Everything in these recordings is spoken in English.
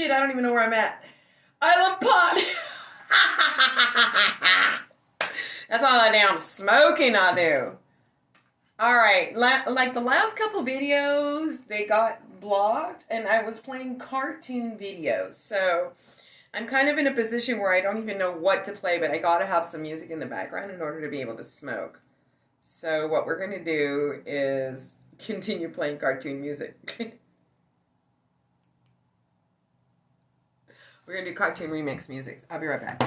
shit, I don't even know where I'm at. Island Pot. That's all that damn smoking I do. Alright, like the last couple videos, they got blocked, and I was playing cartoon videos, so I'm kind of in a position where I don't even know what to play, but I gotta have some music in the background in order to be able to smoke. So what we're gonna do is continue playing cartoon music. We're gonna do cartoon remix music. I'll be right back.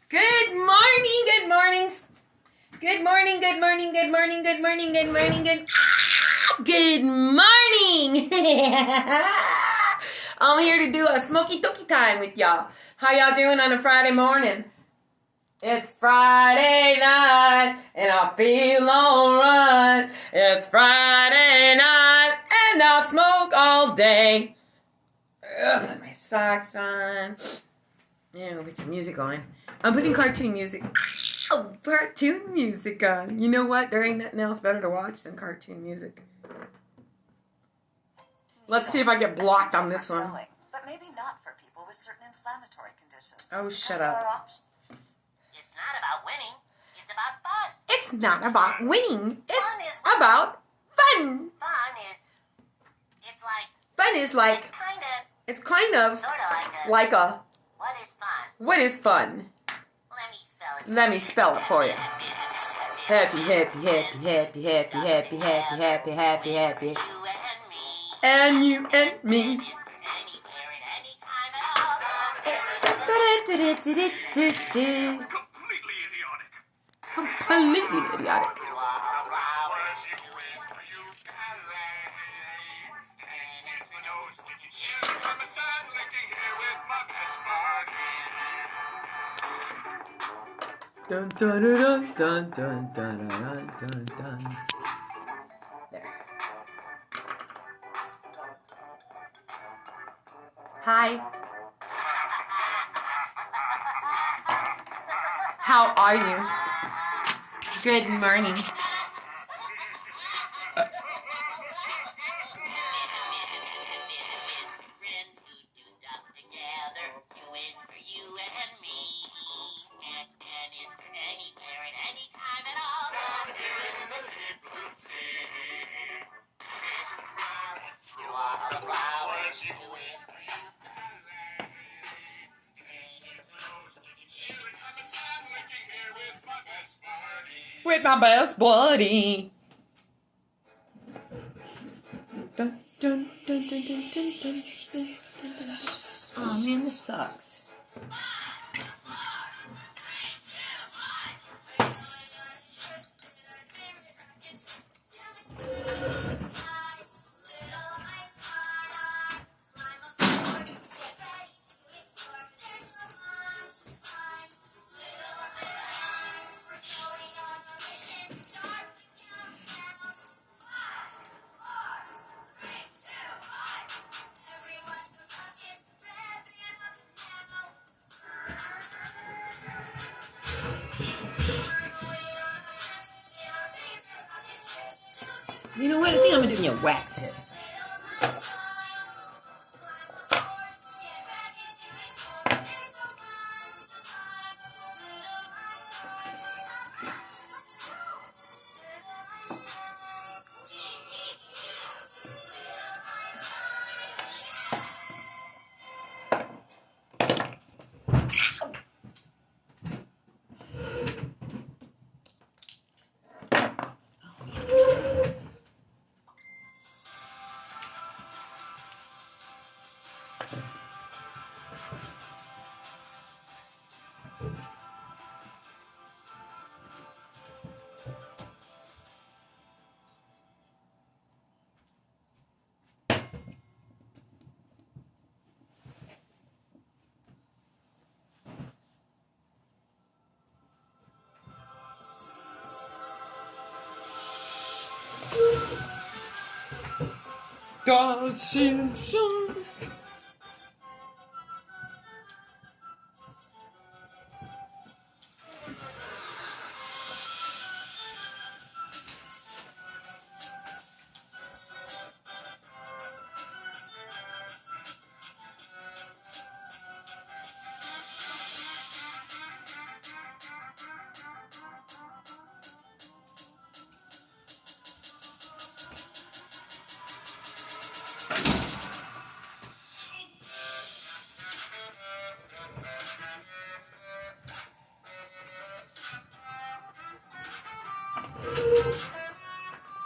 Good morning, good morning. Good morning, good morning, good morning, good morning, good morning, good morning. I'm here to do a smoky tokey time with y'all. How y'all doing on a Friday morning? It's Friday night and I feel alright. It's Friday night and I'll smoke all day. Put my socks on. Yeah, with some music on. I'm putting cartoon music. Oh, cartoon music on. You know what? There ain't nothing else better to watch than cartoon music. Let's see if I get blocked on this one. But maybe not for people with certain inflammatory conditions. Oh, shut up. It's not about winning. It's about fun. It's not about winning. It's about fun. Fun is like. It's kind of like a. What is fun? What is fun? Let me spell it for you. Happy, happy, happy, happy, happy, happy, happy, happy, happy, happy. And you and me. Completely idiotic. Dun dun dun dun dun dun dun dun dun. There. Hi. How are you? Good morning. With my best buddy. Dun, dun, dun, dun, dun, dun, dun, dun, dun. Oh man, this sucks. You know what? I think I'm gonna do me a wax hit.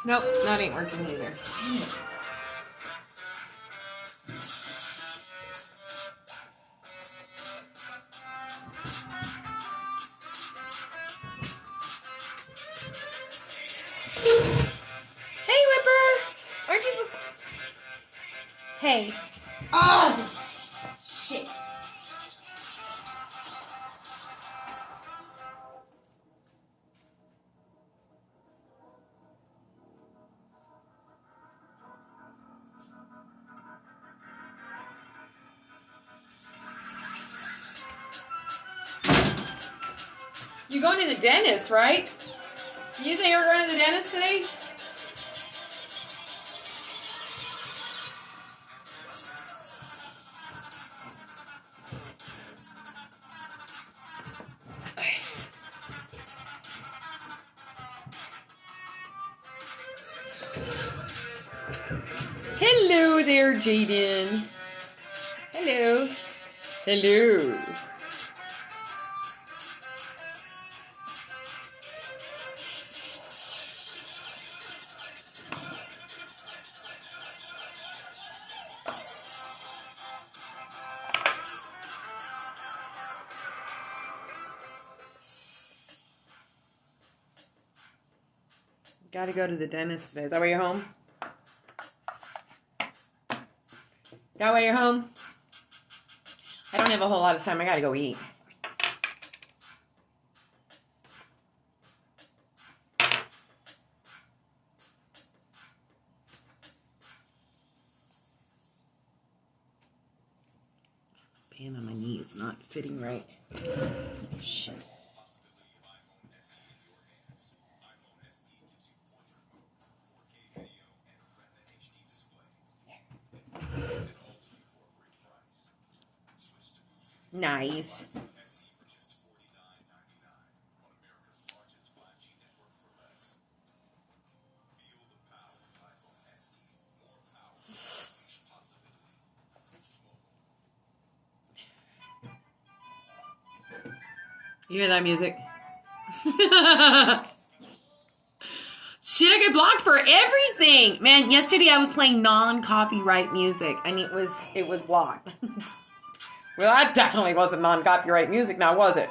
Nope, that ain't working either. Hey, Whipper! Aren't you supposed to... Hey. Oh! Shit. You going to the dentist, right? You say you're going to the dentist today? Hello there, Jaden. Hello. Hello. Gotta go to the dentist today. Is that why you're home? That why you're home? I don't have a whole lot of time. I gotta go eat. Band on my knee is not fitting right. Shit. Nice. You hear that music? Shit, I get blocked for everything. Man, yesterday I was playing non-copyright music and it was blocked. Well, that definitely wasn't non-copyright music now, was it?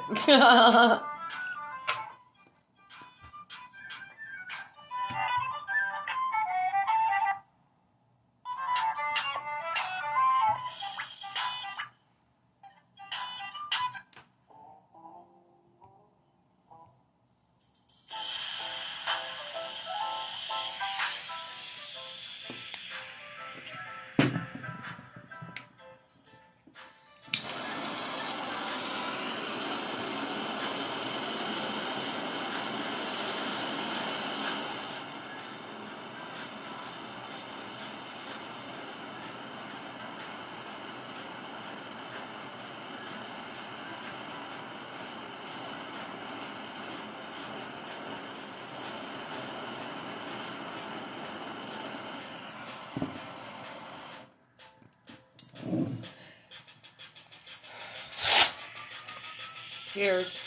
Cheers.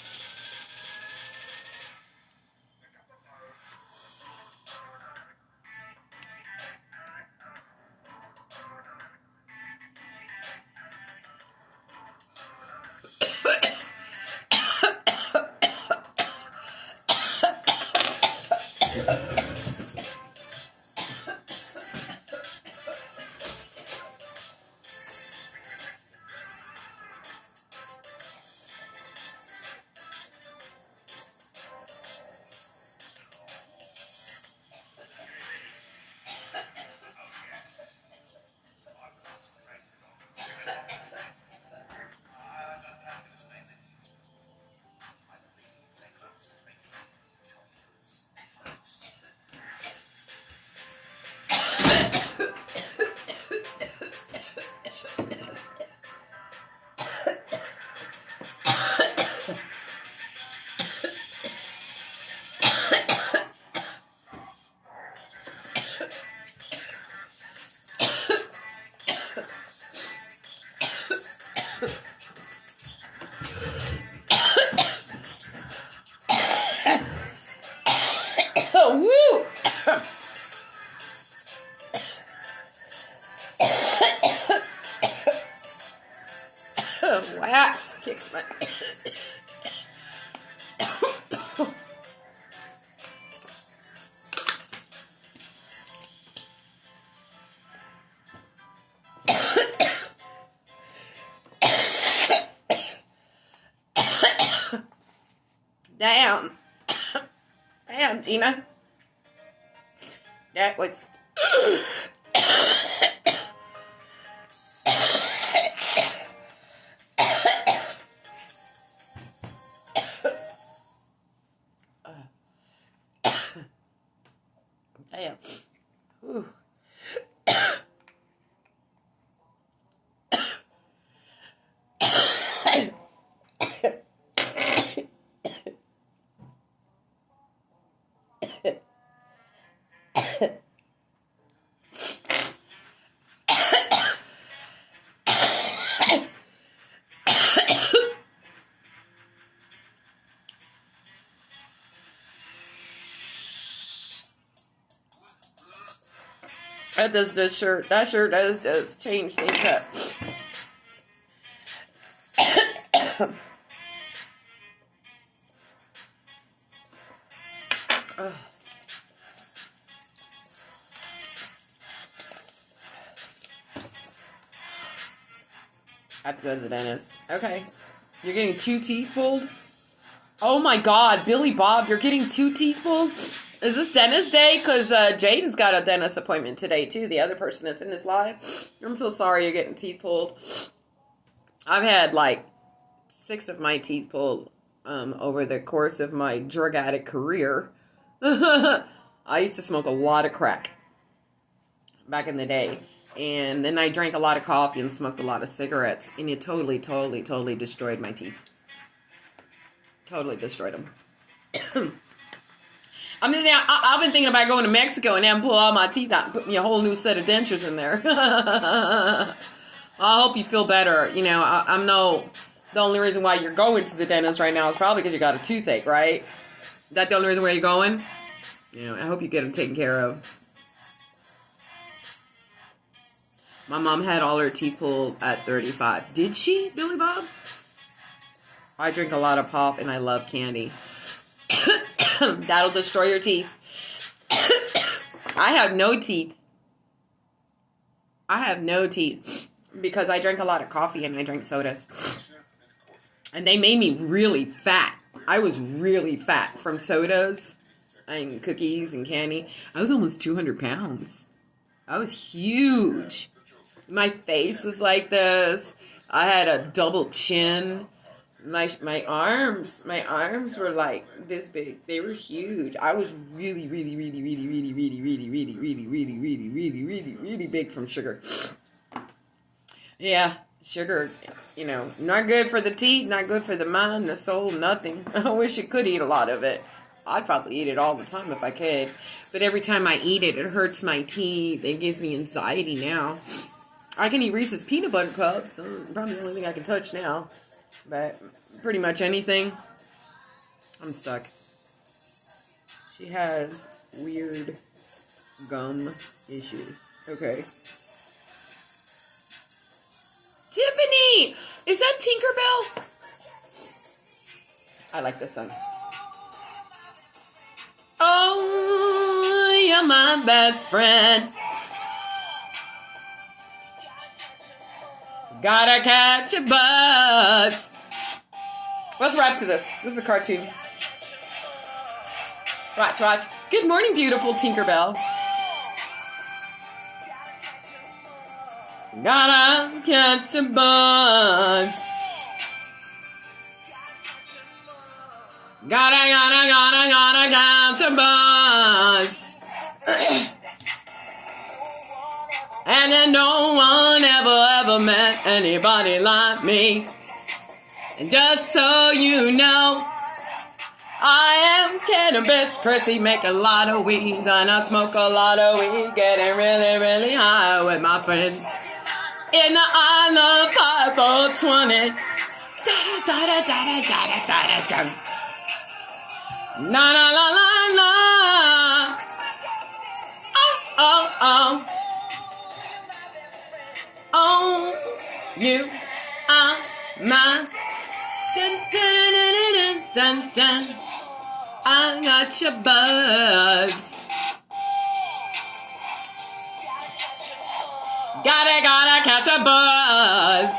Woo! Wax kicks my. Damn. Damn, Tina. That was. Damn. Whew. That shirt does just change things up. I have to go to the dentist. Okay. You're getting 2 teeth pulled? Oh my god, Billy Bob, you're getting 2 teeth pulled? Is this dentist day? Because Jaden's got a dentist appointment today, too. The other person that's in this live. I'm so sorry you're getting teeth pulled. I've had, like, 6 of my teeth pulled over the course of my drug addict career. I used to smoke a lot of crack back in the day. And then I drank a lot of coffee and smoked a lot of cigarettes. And it totally destroyed my teeth. Totally destroyed them. I mean, I've been thinking about going to Mexico and then pull all my teeth out and put me a whole new set of dentures in there. I hope you feel better. You know, I know the only reason why you're going to the dentist right now is probably because you got a toothache, right? Is that the only reason why you're going? You know, I hope you get them taken care of. My mom had all her teeth pulled at 35. Did she, Billy Bob? I drink a lot of pop and I love candy. That'll destroy your teeth. I have no teeth. Because I drank a lot of coffee and I drank sodas. And they made me really fat. I was really fat from sodas and cookies and candy. I was almost 200 pounds. I was huge. My face was like this. I had a double chin. My arms were like this big. They were huge. I was really big from sugar. Yeah, sugar, you know, not good for the teeth, not good for the mind, the soul, nothing. I wish you could eat a lot of it. I'd probably eat it all the time if I could. But every time I eat it, it hurts my teeth. It gives me anxiety now. I can eat Reese's peanut butter cups. Probably the only thing I can touch now. But pretty much anything, I'm stuck. She has weird gum issues. Okay. Tiffany! Is that Tinkerbell? I like this one. Oh! you're my best friend. Gotta catch a buzz. Let's rap to this. This is a cartoon. Watch. Good morning, beautiful Tinkerbell. Gotta catch a buzz. Gotta catch a buzz. And then no one ever met anybody like me. And just so you know, I am Cannabis Chrissy, make a lot of weed, and I smoke a lot of weed, getting really, really high with my friends. In the Isle of 520. Na la la la la. Oh. Oh, you are my dun. I got your buzz. Gotta catch a buzz.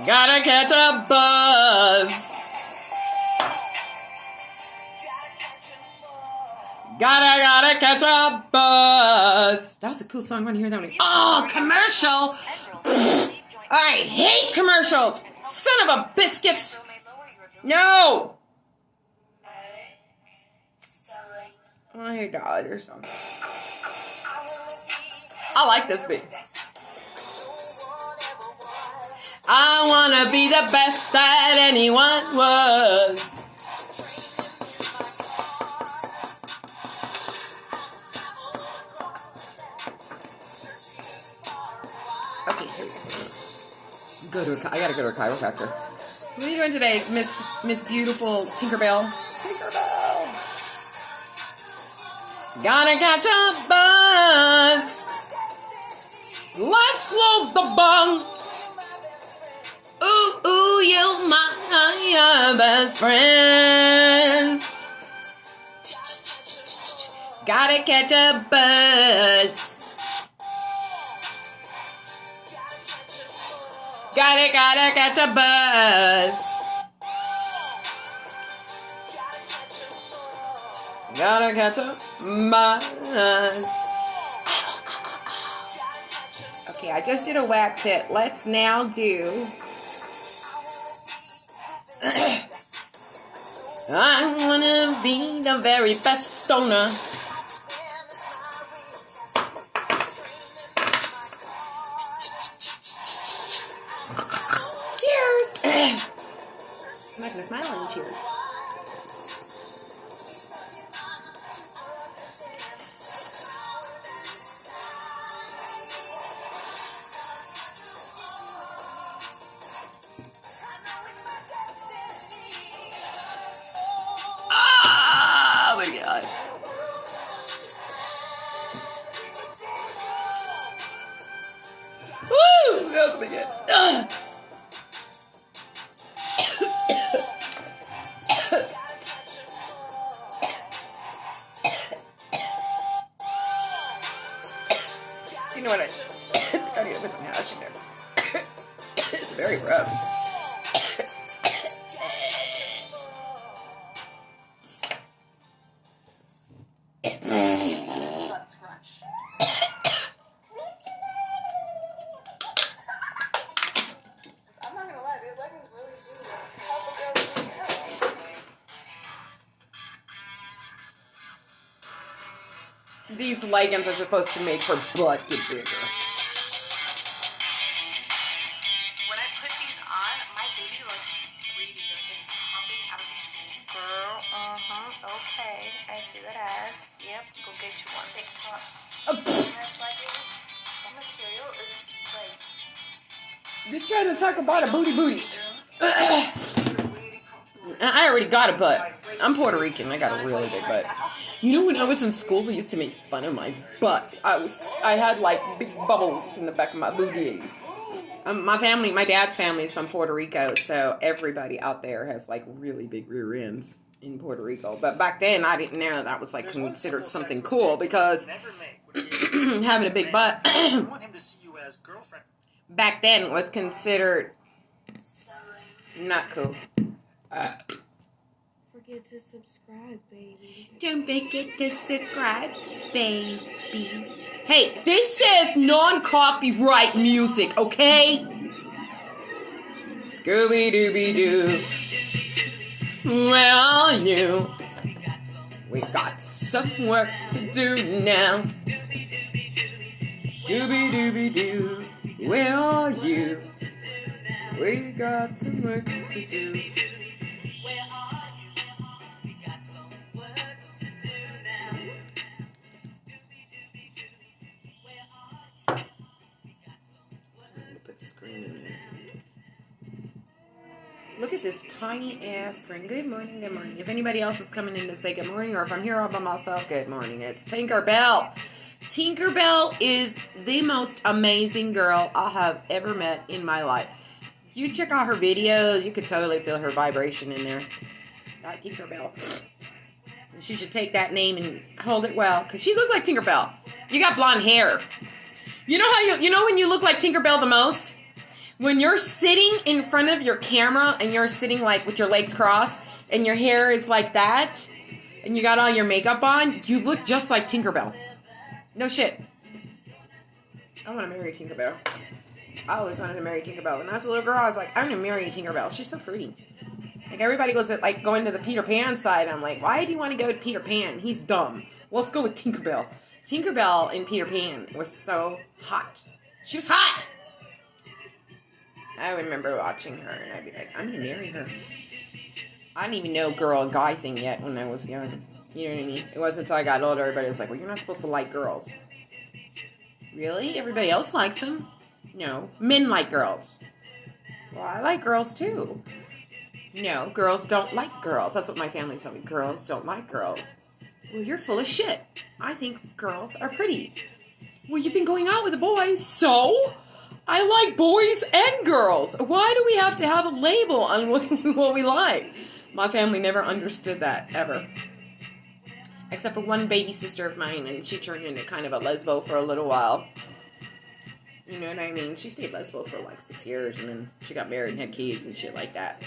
Gotta catch a buzz. Gotta catch a buzz. That was a cool song. I want to hear that one. Oh, commercial. I hate commercials. Son of a biscuits. No. Oh my God, or something. I like this beat. I want to be the best that anyone was. I gotta go to a chiropractor. What are you doing today, Miss Beautiful Tinkerbell? Gotta catch a buzz. Let's load the bong. Ooh, you're my best friend. Gotta catch a buzz. Gotta catch a buzz. Gotta catch a buzz. Okay, I just did a wax it. Let's now do. I wanna be the very best stoner. I'm not gonna smile and cheers. Oh my God. Woo! That was pretty good. You know what I need to put some hash in there. It's very rough. I'm not gonna lie, these leggings really do help a girl with her hair. These leggings are supposed to make her butt get bigger. When I put these on, my baby looks 3D. It's popping out of the skin. Girl, okay. I see that ass. Yep, go get you one. TikTok. That's like it. The material is like. You're trying to talk about a booty. I already got a butt. I'm Puerto Rican. I got a really big butt. You know, when I was in school, we used to make fun of my butt. I had like big bubbles in the back of my booty. My dad's family is from Puerto Rico, so everybody out there has like really big rear ends. in Puerto Rico. But back then, I didn't know that was like considered something cool because having a big butt back then was considered not cool. Forget to subscribe, baby. Don't forget to subscribe, baby. Hey, this says non-copyright music, okay? Scooby-Dooby-Doo. Where are you? We got some work to do now. Scooby-Dooby-Doo. Where are you? We got some work to do. Put the screen in there. Look at this tiny ass screen. Good morning, good morning. If anybody else is coming in to say good morning, or if I'm here all by myself, good morning. It's Tinkerbell. Tinkerbell is the most amazing girl I have ever met in my life. You check out her videos, you could totally feel her vibration in there. Got Tinkerbell. She should take that name and hold it well, because she looks like Tinkerbell. You got blonde hair. You know how you know when you look like Tinkerbell the most? When you're sitting in front of your camera and you're sitting like with your legs crossed and your hair is like that and you got all your makeup on, you look just like Tinkerbell. No shit. I want to marry Tinkerbell. I always wanted to marry Tinkerbell. When I was a little girl, I was like, I'm going to marry Tinkerbell. She's so pretty. Like, everybody goes at, like, going to the Peter Pan side. I'm like, why do you want to go to Peter Pan? He's dumb. Well, let's go with Tinkerbell. Tinkerbell in Peter Pan was so hot. She was hot! I remember watching her, and I'd be like, I'm going to marry her. I didn't even know girl and guy thing yet when I was young. You know what I mean? It wasn't until I got older, everybody was like, well, you're not supposed to like girls. Really? Everybody else likes them? No. Men like girls. Well, I like girls, too. No, girls don't like girls. That's what my family told me. Girls don't like girls. Well, you're full of shit. I think girls are pretty. Well, you've been going out with a boy, so I like boys and girls. Why do we have to have a label on what we like? My family never understood that, ever. Except for one baby sister of mine, and she turned into kind of a lesbo for a little while. You know what I mean? She stayed lesbo for like 6 years, and then she got married and had kids and shit like that.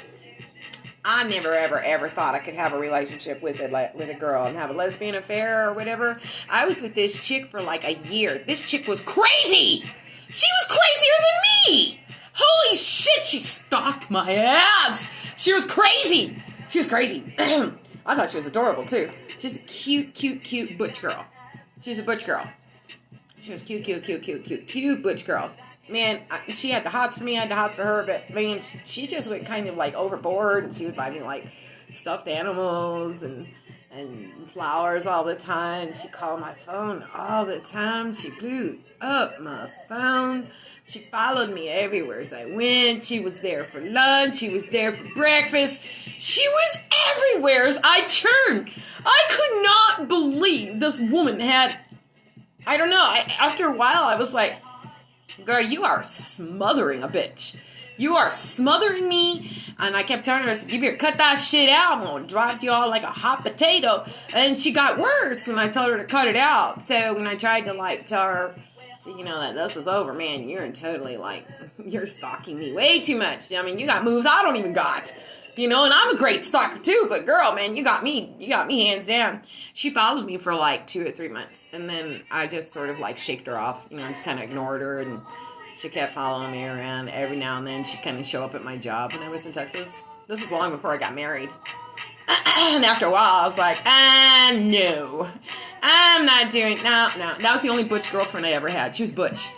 I never, ever thought I could have a relationship with a girl and have a lesbian affair or whatever. I was with this chick for like a year. This chick was crazy! She was crazier than me! Holy shit, she stalked my ass! She was crazy! She was crazy. I thought she was adorable, too. She's a cute butch girl. She was a butch girl. She was cute butch girl. Man, she had the hots for me, I had the hots for her, but, man, she just went kind of, like, overboard, and she would buy me, like, stuffed animals and flowers all the time. She called my phone all the time. She blew up my phone. She followed me everywhere as I went. She was there for lunch. She was there for breakfast. She was everywhere as I churned. I could not believe this woman had, I don't know, after a while I was like, girl, you are smothering a bitch. You are smothering me. And I kept telling her, I said, you better cut that shit out. I'm going to drop you all like a hot potato. And she got worse when I told her to cut it out. So when I tried to, like, tell her, you know, that this is over, man, you're totally, like, you're stalking me way too much. I mean, you got moves I don't even got. You know, and I'm a great stalker, too. But, girl, man, you got me hands down. She followed me for, like, 2 or 3 months. And then I just sort of, like, shaked her off. You know, I just kind of ignored her, and she kept following me around. Every now and then she'd kind of show up at my job when I was in Texas. This was long before I got married. And after a while, I was like, no. I'm not doing, no. That was the only butch girlfriend I ever had. She was butch.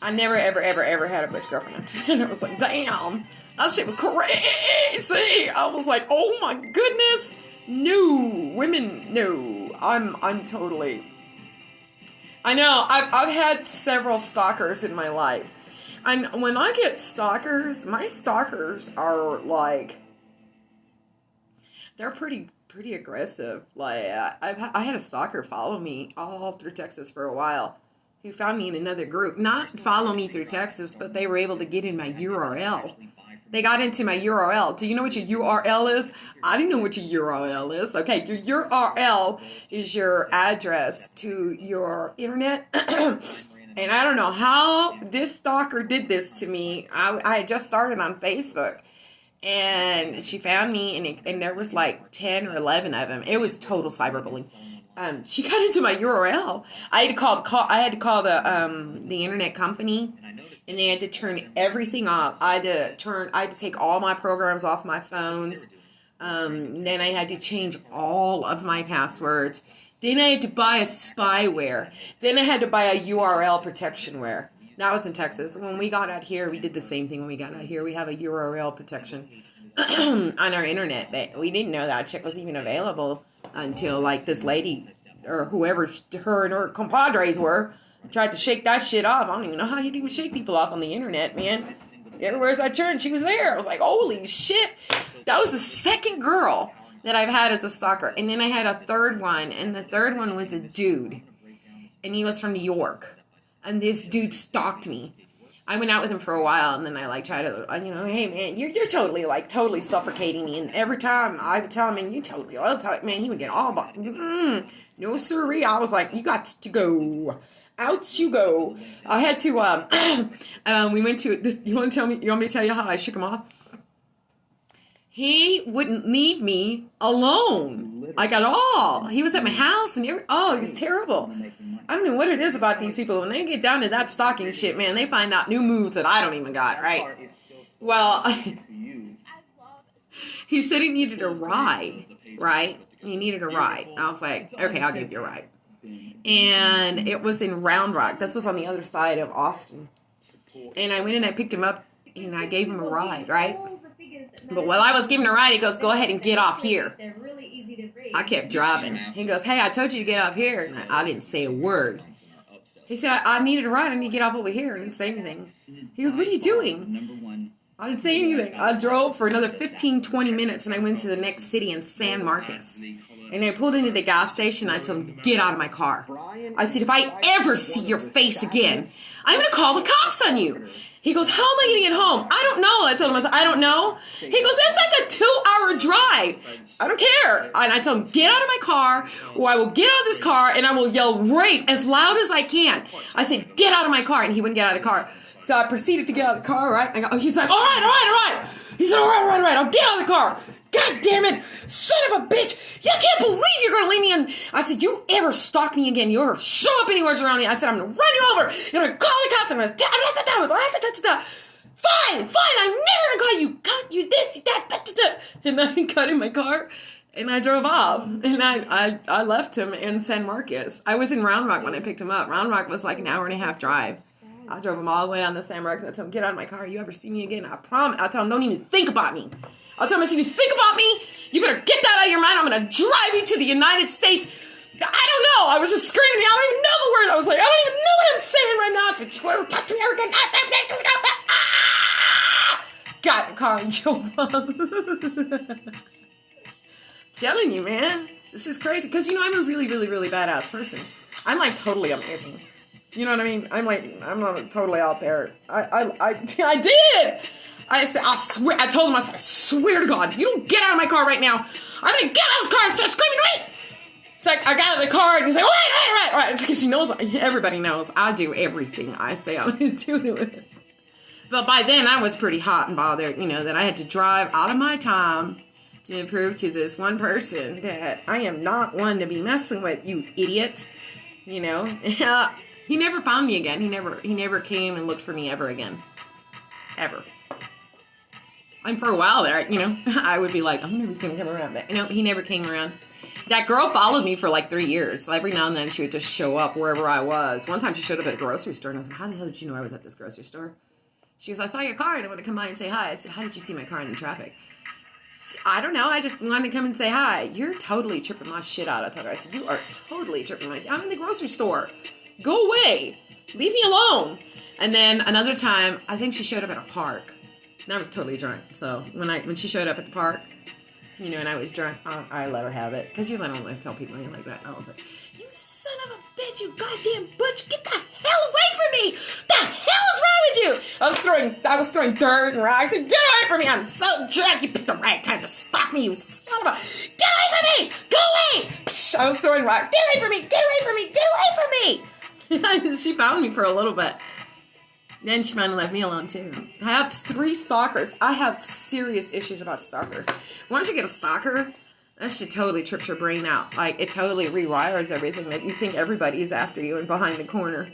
I never, ever had a butch girlfriend. And I was like, damn. That shit was crazy. I was like, oh my goodness. No. Women, no. I'm totally... I know, I've had several stalkers in my life. And when I get stalkers, my stalkers are like, they're pretty aggressive. Like, I had a stalker follow me all through Texas for a while, who found me in another group. Not follow me through Texas, but they were able to get in my URL. They got into my URL. Do you know what your URL is? I didn't know what your URL is. Okay, your URL is your address to your internet. And I don't know how this stalker did this to me. I had just started on Facebook. And she found me, and there was like 10 or 11 of them. It was total cyberbullying. She got into my URL. I had to call the internet company, and they had to turn everything off. I had to take all my programs off my phones. Then I had to change all of my passwords. Then I had to buy a spyware. Then I had to buy a URL protectionware. That was in Texas. When we got out here, we did the same thing when we got out here. We have a URL protection on our internet, but we didn't know that shit was even available until, like, this lady, or whoever her and her compadres were, tried to shake that shit off. I don't even know how you even shake people off on the internet, man. Everywhere I turned, she was there. I was like, holy shit. That was the second girl that I've had as a stalker. And then I had a third one, and the third one was a dude. And he was from New York. And this dude stalked me. I went out with him for a while, and then I, like, tried to, hey, man, you're totally suffocating me. And every time I would tell him, man, man, he would get all about, no siree. I was like, you got to go. Out you go. I had to, we went to this. You want me to tell you how I shook him off? He wouldn't leave me alone, like, at all. He was at my house, and it was terrible. I don't know what it is about these people. When they get down to that stalking shit, man, they find out new moves that I don't even got, right? Well, he said he needed a ride, right? He needed a ride. I was like, okay, I'll give you a ride. And it was in Round Rock. This was on the other side of Austin. And I went and I picked him up, and I gave him a ride, right? But while I was giving a ride, he goes, go ahead and get off here. I kept driving. He goes, hey, I told you to get off here. And I didn't say a word. He said, I needed a ride. I need to get off over here. I didn't say anything. He goes, what are you doing? I didn't say anything. I drove for another 15, 20 minutes, and I went to the next city in San Marcos. And I pulled into the gas station. I told him, get out of my car. I said, if I ever see your face again, I'm going to call the cops on you. He goes, how am I going to get home? I don't know. I told him, I don't know. He goes, it's like a 2-hour drive. I don't care. And I told him, get out of my car, or I will get out of this car, and I will yell rape as loud as I can. I said, get out of my car. And he wouldn't get out of the car. So I proceeded to get out of the car, right? He's like, all right. He said, all right. I'll get out of the car. God damn it. Son of a bitch. You can't believe you're going to leave me in. I said, you ever stalk me again, you ever show up anywhere around me, I said, I'm going to run you over. You're going to call the cops. I'm going to fine. I'm never going to call you. God, you this, you that. And I got in my car, and I drove off. And I left him in San Marcos. I was in Round Rock when I picked him up. Round Rock was like an hour and a half drive. I drove him all the way down to San Marcos. I told him, get out of my car. You ever see me again? I promise. I'll tell him, don't even think about me. I'll tell him, if you think about me, you better get that out of your mind. I'm going to drive you to the United States. I don't know. I was just screaming. I don't even know the word. I was like, I don't even know what I'm saying right now. I said, you ever talk to me again? Got in the car and drove off. Telling you, man. This is crazy. Because, I'm a really, really, really badass person. I'm, like, totally amazing. You know what I mean? I'm not totally out there. I did. I said, I told him, I swear to God, you don't get out of my car right now. I'm going to get out of this car and start screaming, right? It's like, I got out of the car, and he's like, right. It's because he knows, everybody knows, I do everything I say I'm going to do to it. But by then, I was pretty hot and bothered, that I had to drive out of my time to prove to this one person that I am not one to be messing with, you idiot. He never found me again. He never came and looked for me ever again. Ever. And for a while there, I would be like, I'm never going to come around. But, he never came around. That girl followed me for like 3 years. So every now and then she would just show up wherever I was. One time she showed up at a grocery store, and I was like, how the hell did you know I was at this grocery store? She goes, I saw your car, and I want to come by and say hi. I said, how did you see my car in the traffic? I don't know. I just wanted to come and say hi. You're totally tripping my shit out. I told her. I said, you are totally tripping my... I'm in the grocery store. Go away. Leave me alone. And then another time, I think she showed up at a park. And I was totally drunk. So when she showed up at the park, and I was drunk, I let her have it. Because usually I don't like to tell people anything like that. And I was like, you son of a bitch, you goddamn butch, get the hell away from me! The hell is wrong with you? I was throwing dirt and rocks. Get away from me! I'm so drunk. You picked the right time to stalk me, you son of a... Get away from me! Go away! I was throwing rocks. Get away from me! Get away from me! Get away from me! She found me for a little bit. Then she finally left me alone too. I have 3 stalkers. I have serious issues about stalkers. Once you get a stalker, that shit totally trips your brain out. Like, it totally rewires everything that you think everybody is after you and behind the corner.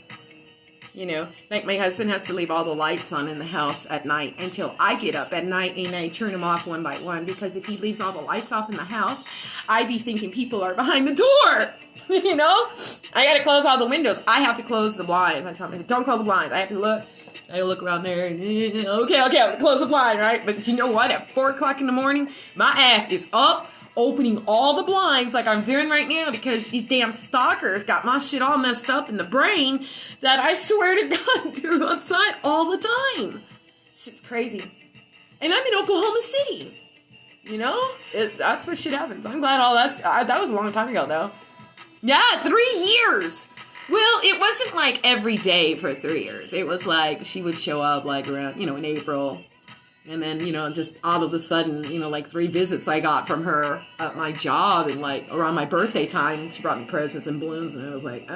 You know, like my husband has to leave all the lights on in the house at night until I get up at night and I turn them off one by one, because if he leaves all the lights off in the house, I be thinking people are behind the door. You know, I gotta close all the windows. I have to close the blinds. I tell him, don't close the blinds. I have to look. I look around there and okay, I'll close the blind, right? But you know what? At 4 o'clock in the morning, my ass is up, opening all the blinds like I'm doing right now, because these damn stalkers got my shit all messed up in the brain that I swear to God they're outside all the time. Shit's crazy. And I'm in Oklahoma City. You know? That's what shit happens. I'm glad all that was a long time ago, though. Yeah, 3 years. Well, it wasn't like every day for 3 years. It was like she would show up like around, you know, in April. And then, you know, just all of a sudden, you know, like 3 visits I got from her at my job, and like around my birthday time, she brought me presents and balloons, and I was like,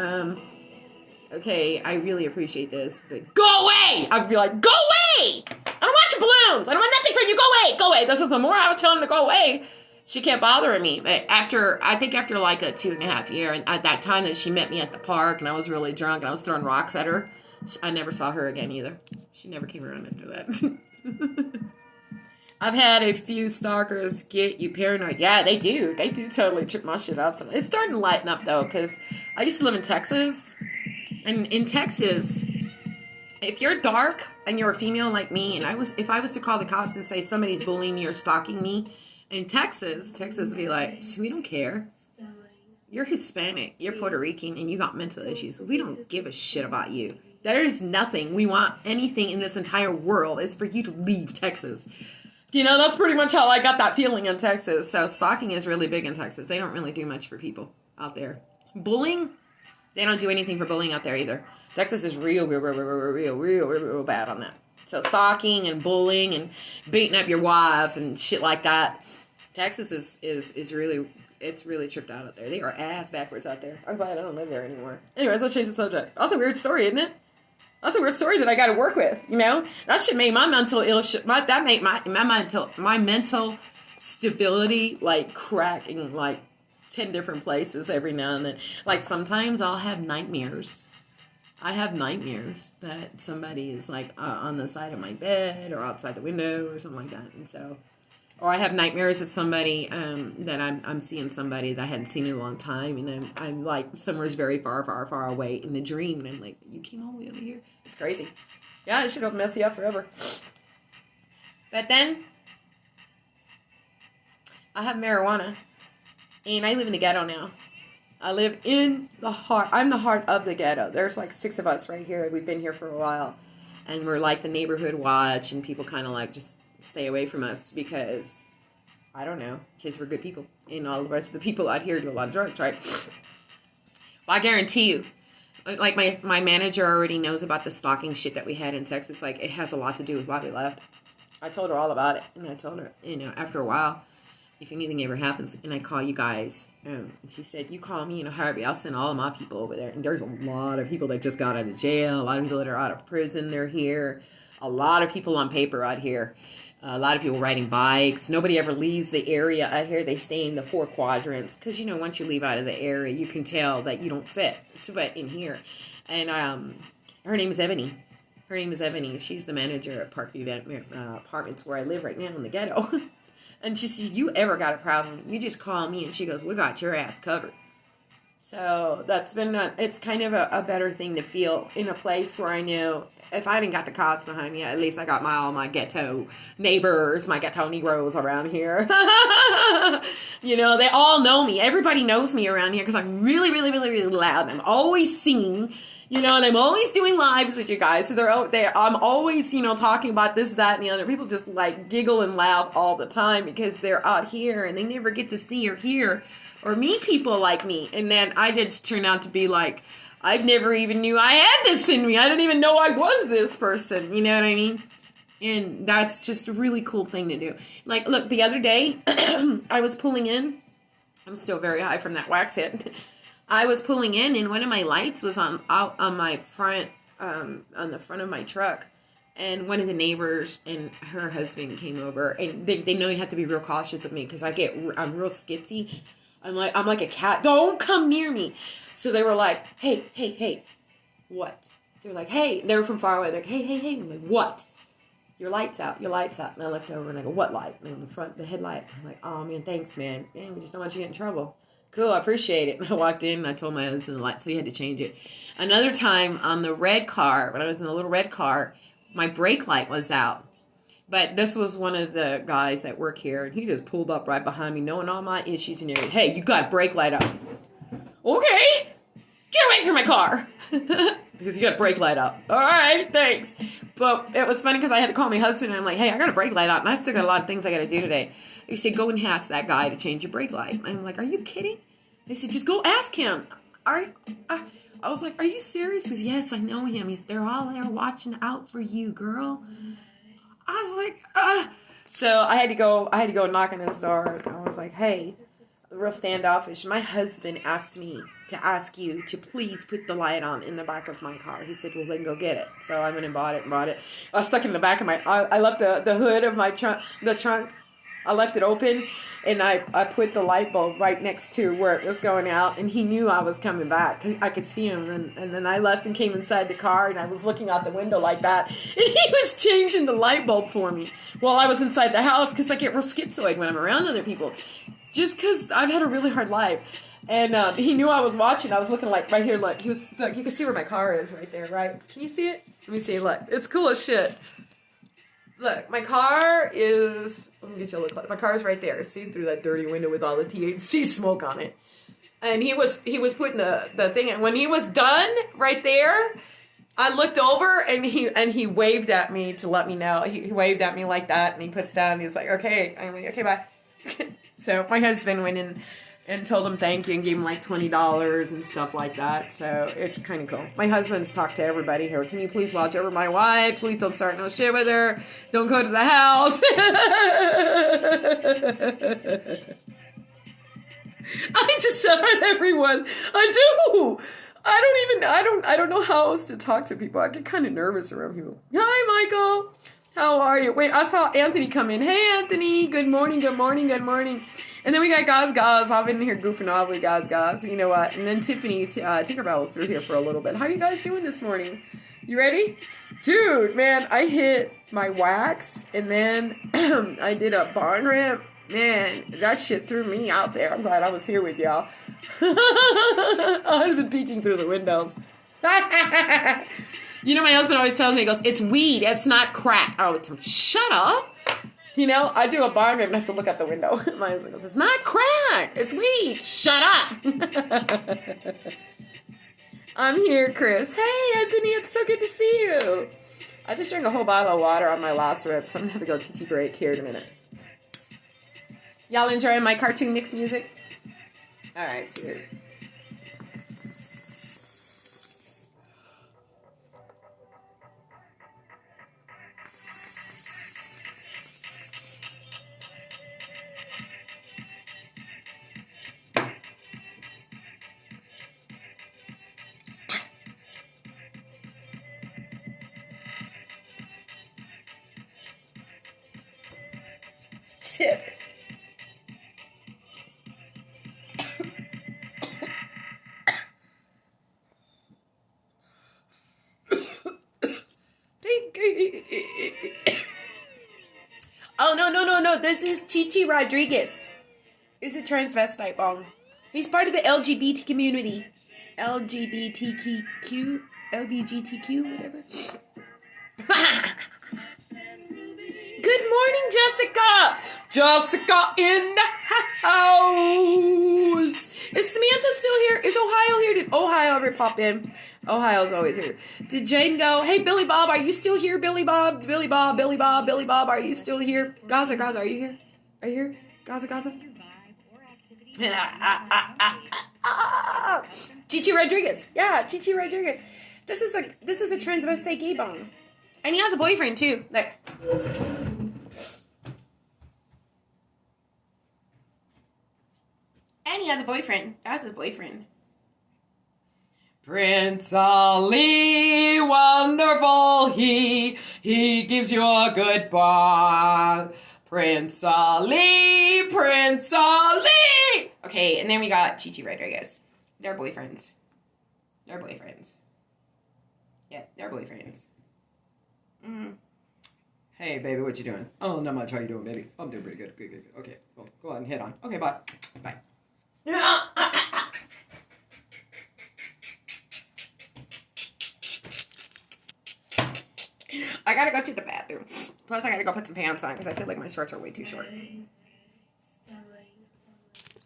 okay, I really appreciate this, but go away! I'd be like, go away! I don't want your balloons! I don't want nothing from you! Go away! Go away! That's what the more I was telling her to go away, she kept bothering me. But after like a 2.5 year, and at that time that she met me at the park, and I was really drunk, and I was throwing rocks at her, I never saw her again either. She never came around after that. I've had a few stalkers get you paranoid. Yeah, they do. They do totally trip my shit out. It's starting to lighten up, though, because I used to live in Texas. And in Texas, if you're dark and you're a female like me, and if I was to call the cops and say somebody's bullying me or stalking me, in Texas would be like, we don't care. You're Hispanic, you're Puerto Rican, and you got mental issues. We don't give a shit about you. There is nothing we want anything in this entire world is for you to leave Texas. You know, that's pretty much how I got that feeling in Texas. So stalking is really big in Texas. They don't really do much for people out there. Bullying, they don't do anything for bullying out there either. Texas is real bad on that. So stalking and bullying and beating up your wife and shit like that. Texas is really, it's really tripped out there. They are ass backwards out there. I'm glad I don't live there anymore. Anyways, let's change the subject. That's a weird story, isn't it? That's a weird story that I got to work with, you know? That should make my mental my mental stability like crack in like 10 different places every now and then. Like sometimes I'll have nightmares. I have nightmares that somebody is like on the side of my bed or outside the window or something like that. And so, or I have nightmares that somebody, that I'm seeing somebody that I hadn't seen in a long time, and I'm like somewhere's very far, far, far away in the dream, and I'm like, you came all the way over here? It's crazy. Yeah, it should mess you up forever. But then, I have marijuana, and I live in the ghetto now. I live in the heart. I'm the heart of the ghetto. There's like 6 of us right here. We've been here for a while, and we're like the neighborhood watch, and people kind of like just stay away from us because, I don't know, because we're good people. And all the rest of the people out here do a lot of drugs, right? Well, I guarantee you, like my manager already knows about the stalking shit that we had in Texas. Like, it has a lot to do with why we left. I told her all about it. And I told her, you know, after a while, if anything ever happens and I call you guys, she said, you call me in a heartbeat. I'll send all of my people over there. And there's a lot of people that just got out of jail. A lot of people that are out of prison, they're here. A lot of people on paper out here. A lot of people riding bikes. Nobody ever leaves the area out here. They stay in the 4 quadrants. Because, you know, once you leave out of the area, you can tell that you don't fit. But in here. And her name is Ebony. Her name is Ebony. She's the manager at Parkview Apartments where I live right now in the ghetto. And she said, you ever got a problem, you just call me. And she goes, we got your ass covered. So that's been, it's kind of a better thing to feel in a place where I know if I didn't got the cops behind me, at least I got all my ghetto neighbors, my ghetto Negroes around here. You know, they all know me. Everybody knows me around here because I'm really, really, really, really loud. I'm always seen, you know, and I'm always doing lives with you guys. So I'm always, you know, talking about this, that, and the other. People just like giggle and laugh all the time because they're out here and they never get to see or hear or meet people like me. And then I just turn out to be like, I've never even knew I had this in me. I didn't even know I was this person. You know what I mean? And that's just a really cool thing to do. Like, look, the other day, I was pulling in. I'm still very high from that wax hit. I was pulling in, and one of my lights was on my front, on the front of my truck. And one of the neighbors and her husband came over, and they know you have to be real cautious with me because I'm real skitsy. I'm like a cat. Don't come near me. So they were like, hey, what? They're like, hey. They were from far away. They're like, hey. I'm like, what? Your light's out. And I looked over and I go, what light? And the headlight. I'm like, oh man, thanks, man. Man, we just don't want you to get in trouble. Cool, I appreciate it. And I walked in and I told my husband the light, so he had to change it. Another time on the red car, when I was in the little red car, my brake light was out. But this was one of the guys that work here, and he just pulled up right behind me, knowing all my issues and everything. Hey, you got brake light up. Okay, get away from my car. Because you got brake light up. All right, thanks. But it was funny because I had to call my husband, and I'm like, hey, I got a brake light up, and I still got a lot of things I got to do today. He said, go and ask that guy to change your brake light. And I'm like, are you kidding? They said, just go ask him. I was like, are you serious? Because yes, I know him. They're all there watching out for you, girl. I was like, So I had to go knock on his door. I was like, hey, real standoffish. My husband asked me to ask you to please put the light on in the back of my car. He said, well, then go get it. So I went and bought it. I was stuck in the back of I left the hood of my trunk, I left it open, and I put the light bulb right next to where it was going out, and he knew I was coming back. I could see him, and then I left and came inside the car, and I was looking out the window like that, and he was changing the light bulb for me while I was inside the house, because I get real schizoid when I'm around other people, just because I've had a really hard life. And he knew I was watching. I was looking like right here. Look, you can see where my car is right there, right? Can you see it? Let me see. Look, it's cool as shit. Look, my car is, let me get you a look close. My car is right there. See through that dirty window with all the THC smoke on it. And he was putting the thing in. When he was done right there, I looked over and he waved at me to let me know. He waved at me like that, and he puts down and he's like, okay. I'm like, okay, bye. So my husband went in and told him thank you and gave him like $20 and stuff like that. So it's kind of cool. My husband's talked to everybody here. Can you please watch over my wife? Please don't start no shit with her. Don't go to the house. I just heard everyone. I do. I don't know how else to talk to people. I get kind of nervous around people. Hi, Michael. How are you? Wait, I saw Anthony come in. Hey, Anthony. Good morning. And then we got Gaz. I've been here goofing off with Gaz. You know what? And then Tiffany Tinkerbell was through here for a little bit. How are you guys doing this morning? You ready? Dude, man, I hit my wax, and then I did a barn rip. Man, that shit threw me out there. I'm glad I was here with y'all. I'd have been peeking through the windows. You know, my husband always tells me, he goes, it's weed, it's not crack. I always tell him, shut up. You know, I do a barn rip and I have to look out the window. My husband goes, it's not crack, it's weed. Shut up. I'm here, Chris. Hey, Anthony, it's so good to see you. I just drank a whole bottle of water on my last rip, so I'm going to have to go TT break here in a minute. Y'all enjoying my cartoon mix music? All right, cheers. Shit. Oh, no. This is Chichi Rodriguez. He's a transvestite. He's part of the LGBT community. LGBTQ, whatever. Good morning, Jessica. Jessica in the house. Is Samantha still here? Is Ohio here? Did Ohio ever pop in? Ohio's always here. Did Jane go, hey, Billy Bob, are you still here? Billy Bob, are you still here? Gaza, are you here? Are you here? Gaza? Chichi Rodriguez. Yeah, Chichi Rodriguez. This is a transvestite gay bone. And he has a boyfriend too. Look. And he has a boyfriend. That's his boyfriend. Prince Ali, wonderful he gives you a good ball. Prince Ali, Prince Ali. Okay, and then we got Chichi Rodriguez. They're boyfriends. They're boyfriends. Yeah, they're boyfriends. Hey, baby, what you doing? Oh, not much. How you doing, baby? I'm doing pretty good. Good. Okay, well, go ahead and head on. Okay, bye. Bye. I gotta go to the bathroom. Plus, I gotta go put some pants on because I feel like my shorts are way too short.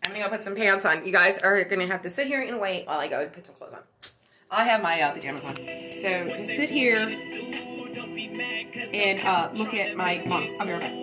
I'm gonna go put some pants on. You guys are gonna have to sit here and wait while I go and put some clothes on. I have my pajamas on. So just sit here and look at my mom. I'll be right back.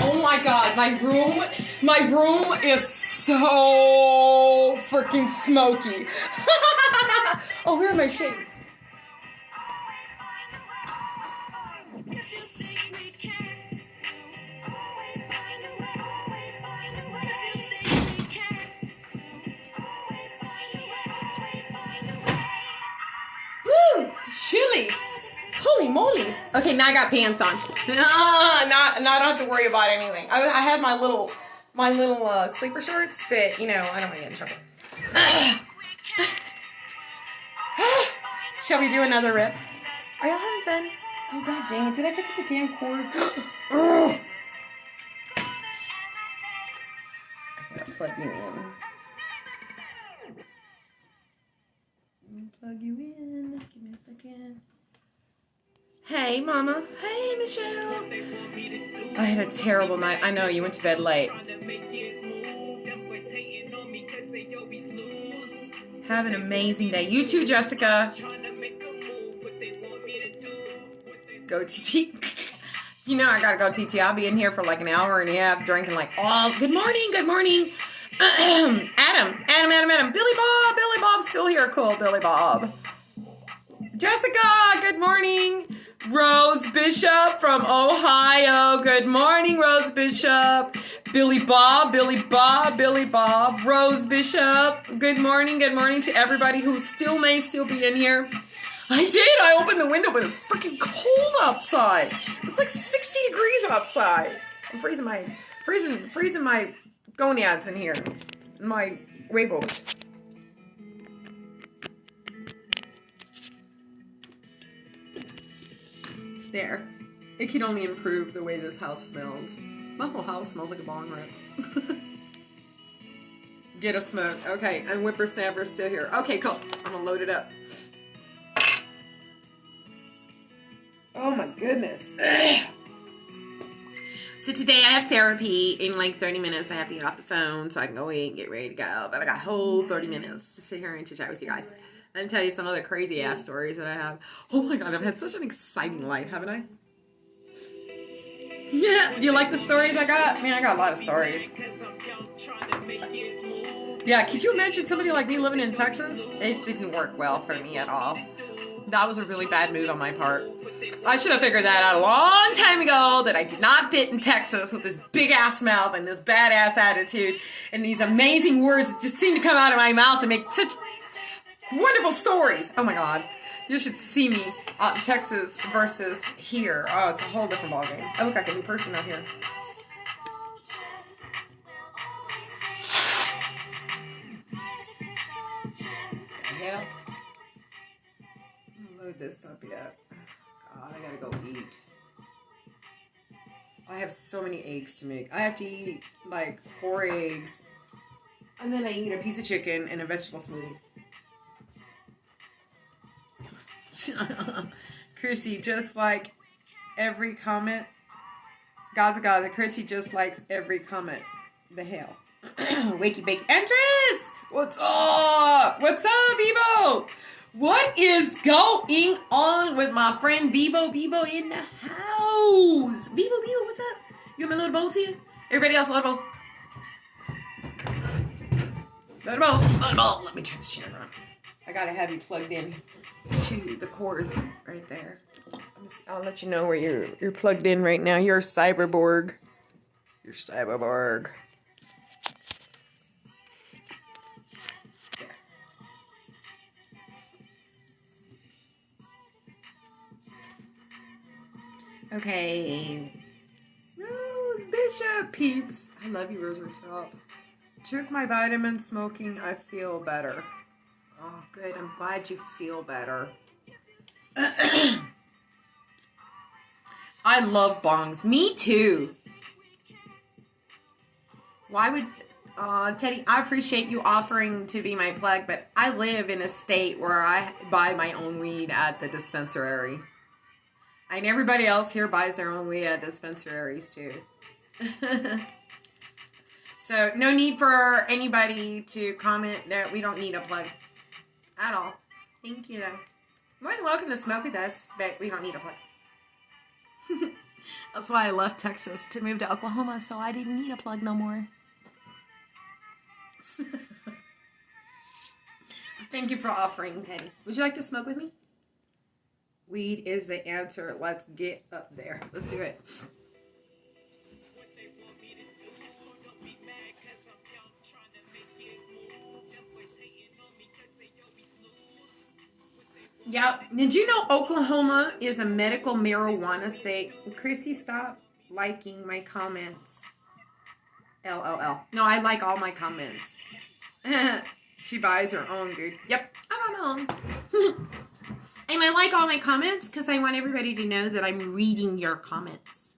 Oh my god, my room is so freaking smoky. Oh, where are my shades? Woo! Chilly! Holy moly! Okay, now I got pants on. Now I don't have to worry about anything. I had my little sleeper shorts, but you know I don't want to get in trouble. Shall we do another rip? Are y'all having fun? Oh god dang it! Did I forget the damn cord? I gotta plug you in. Plug you in. Give me a second. Hey, Mama. Hey, Michelle. I had a terrible night. I know, you went to bed late. Have an amazing day. You too, Jessica. Go, TT. You know I gotta go, TT. I'll be in here for like an hour and a half drinking like, oh, good morning. Adam. Billy Bob's still here. Cool, Billy Bob. Jessica, good morning. Rose Bishop from Ohio. Good morning, Rose Bishop. Billy Bob. Rose Bishop. Good morning to everybody who may still be in here. I opened the window, but it's freaking cold outside. It's like 60 degrees outside. I'm freezing my gonads in here. My Weibos. There. It can only improve the way this house smells. My whole house smells like a bong rip. Get a smoke. Okay, and Whippersnapper's still here. Okay, cool. I'm gonna load it up. Oh my goodness. So today I have therapy. In like 30 minutes I have to get off the phone so I can go eat and get ready to go. But I got a whole 30 minutes to sit here and to chat with you guys. And tell you some other crazy ass stories that I have. Oh my god, I've had such an exciting life, haven't I? Yeah, do you like the stories I got? Man, I got a lot of stories. Yeah, could you imagine somebody like me living in Texas? It didn't work well for me at all. That was a really bad move on my part. I should have figured that out a long time ago, that I did not fit in Texas with this big ass mouth and this badass attitude and these amazing words that just seem to come out of my mouth and make such wonderful stories. Oh my god. You should see me out in Texas versus here. Oh, it's a whole different ballgame. I look like a new person out here. Yeah. Load this puppy up. God, I gotta go eat. I have so many eggs to make. I have to eat like 4 eggs. And then I eat a piece of chicken and a vegetable smoothie. Chrissy, just like every comment. Gaza, Chrissy just likes every comment. The hell. Wakey bake. Andres! What's up? What's up, Bebo? What is going on with my friend Bebo? Bebo in the house. Bebo, what's up? You want my little bowl to you? Everybody else, little bowl. Little bowl. Let me turn this chair around. I gotta have you plugged in to the cord right there. I'll let you know where you're plugged in right now. You're a cyberborg. You're cyberborg. There. Okay. Rose Bishop peeps. I love you, Rose Bishop. Took my vitamin smoking. I feel better. Oh, good. I'm glad you feel better. I love bongs. Me too. Why would... Teddy, I appreciate you offering to be my plug, but I live in a state where I buy my own weed at the dispensary. And everybody else here buys their own weed at dispensaries too. So, no need for anybody to comment that we don't need a plug. At all. Thank you, though. More than welcome to smoke with us, but we don't need a plug. That's why I left Texas to move to Oklahoma, so I didn't need a plug no more. Thank you for offering, Penny. Would you like to smoke with me? Weed is the answer. Let's get up there. Let's do it. Yep. Did you know Oklahoma is a medical marijuana state? Chrissy, stop liking my comments. LOL. No, I like all my comments. She buys her own, dude. Yep. I'm on my own. And I like all my comments because I want everybody to know that I'm reading your comments.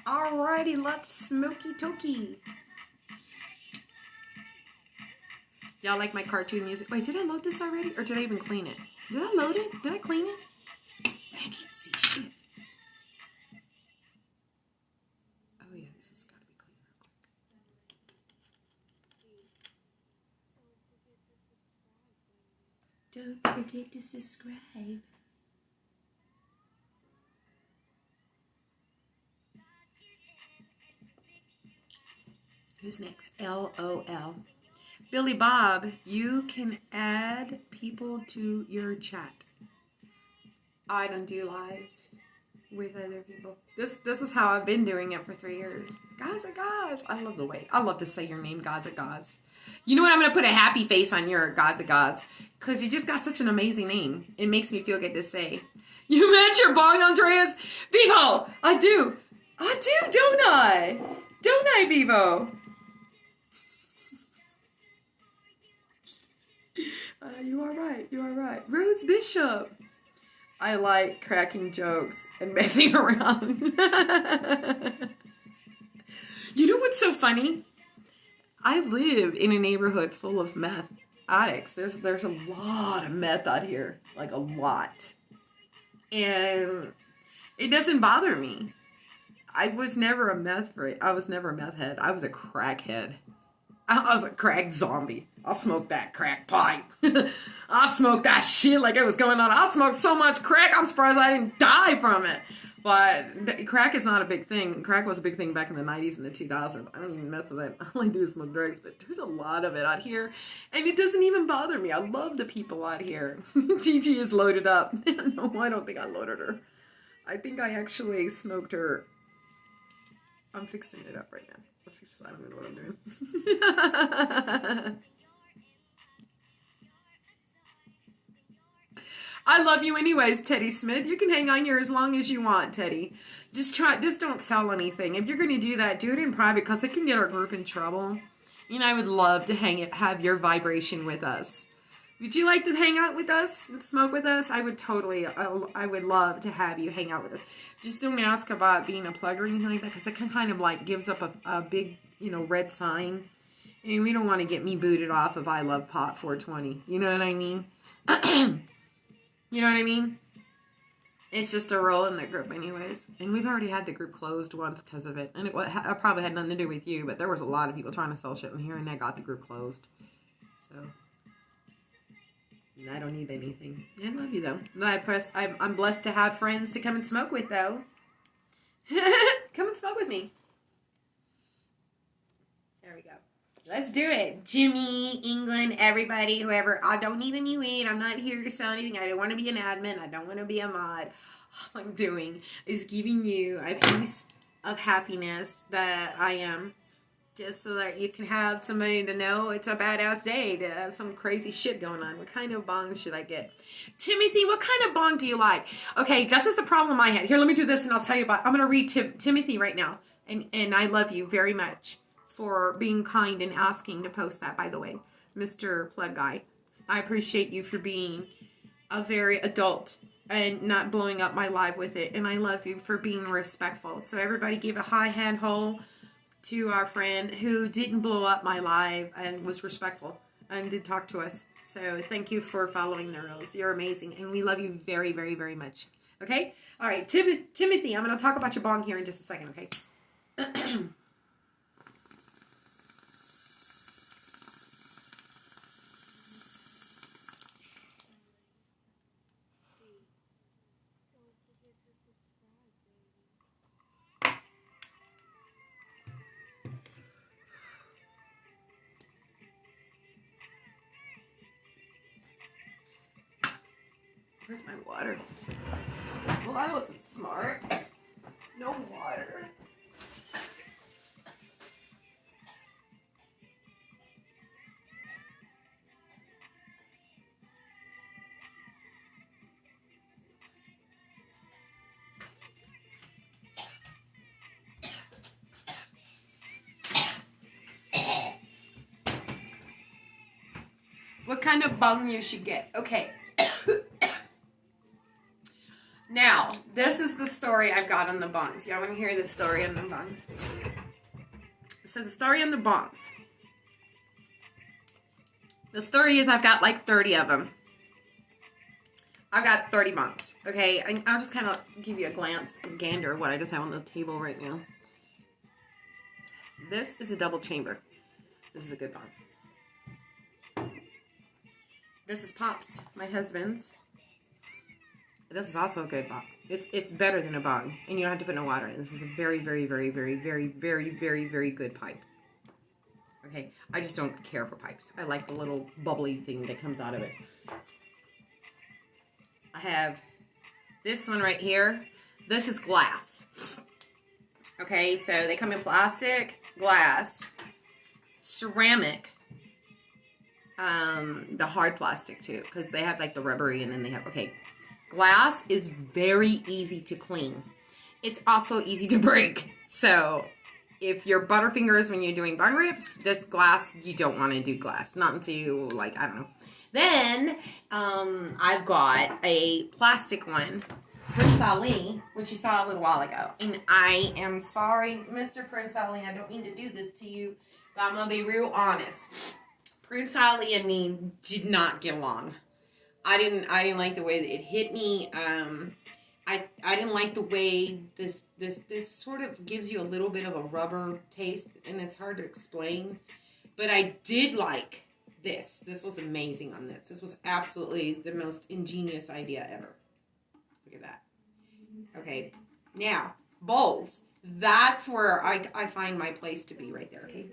Alrighty, let's smoky toky. Y'all like my cartoon music? Wait, did I load this already? Or did I even clean it? Did I load it? Did I clean it? I can't see shit. Oh yeah, this has got to be clean real quick. Don't forget to subscribe. Who's next? LOL. Billy Bob, you can add people to your chat. I don't do lives with other people. This is how I've been doing it for 3 years. Gaza Gaz. I love the way. I love to say your name, Gaza Gaz. You know what? I'm going to put a happy face on your Gaza Gaz. Because you just got such an amazing name. It makes me feel good to say. You meant your bong, Andreas? Bevo! I do. I do, don't I? Don't I, Bevo? You are right. You are right. Rose Bishop. I like cracking jokes and messing around. You know what's so funny? I live in a neighborhood full of meth. addicts. There's a lot of meth out here, like a lot, and it doesn't bother me. I was never a meth head. I was a crackhead. I was a crack zombie. I'll smoke that crack pipe. I'll smoke that shit like it was going on. I'll smoke so much crack, I'm surprised I didn't die from it. But crack is not a big thing. Crack was a big thing back in the 90s and the 2000s. I don't even mess with it. All I do is smoke drugs. But there's a lot of it out here. And it doesn't even bother me. I love the people out here. Gigi is loaded up. No, I don't think I loaded her. I think I actually smoked her. I'm fixing it up right now. I don't know what I'm doing. I love you anyways, Teddy Smith. You can hang on here as long as you want, Teddy. Just don't sell anything. If you're going to do that, do it in private because it can get our group in trouble. You know, I would love to have your vibration with us. Would you like to hang out with us and smoke with us? I would love to have you hang out with us. Just don't ask about being a plug or anything like that because it can kind of like gives up a big, red sign. And we don't want to get me booted off of I Love Pot 420. You know what I mean? You know what I mean? It's just a role in the group anyways. And we've already had the group closed once because of it. And it probably had nothing to do with you, but there was a lot of people trying to sell shit in here and I got the group closed. So... I don't need anything. I love you though. I'm blessed to have friends to come and smoke with though. Come and smoke with me. There we go. Let's do it. Jimmy, England, everybody, whoever. I don't need any weed. I'm not here to sell anything. I don't want to be an admin. I don't want to be a mod. All I'm doing is giving you a piece of happiness that I am. Just so that you can have somebody to know it's a badass day to have some crazy shit going on. What kind of bong should I get? Timothy, what kind of bong do you like? Okay, this is the problem I had. Here, let me do this and I'll tell you about. I'm going to read Timothy right now. And I love you very much for being kind and asking to post that, by the way. Mr. Plug Guy. I appreciate you for being a very adult and not blowing up my live with it. And I love you for being respectful. So everybody give a high hand hole to our friend who didn't blow up my live and was respectful and did talk to us. So thank you for following the rules. You're amazing. And we love you very, very, very much. Okay? All right. Timothy, I'm going to talk about your bong here in just a second, okay? Where's my water? Well, I wasn't smart. No water. What kind of bung you should get? Okay. Now, this is the story I've got on the bongs. Y'all want to hear the story on the bongs? So the story on the bongs. The story is I've got like 30 of them. I've got 30 bongs. Okay, I'll just kind of give you a gander of what I just have on the table right now. This is a double chamber. This is a good bong. This is Pops, my husband's. This is also a good bong. It's better than a bong, and you don't have to put no water in. This is a very, very, very, very, very, very, very, very good pipe. Okay, I just don't care for pipes. I like the little bubbly thing that comes out of it. I have this one right here. This is glass. Okay, so they come in plastic, glass, ceramic, the hard plastic too, because they have like the rubbery, and then they have, okay. Glass is very easy to clean. It's also easy to break. So if your butterfingers when you're doing bung rips, this glass, you don't want to do glass. Not until you, like, I don't know. Then I've got a plastic one, Prince Ali, which you saw a little while ago. And I am sorry, Mr. Prince Ali, I don't mean to do this to you, but I'm going to be real honest. Prince Ali and me did not get along. I didn't like the way that it hit me. I didn't like the way this sort of gives you a little bit of a rubber taste, and it's hard to explain. But I did like this. This was amazing on this. This was absolutely the most ingenious idea ever. Look at that. Okay, now bowls. That's where I find my place to be right there. Okay.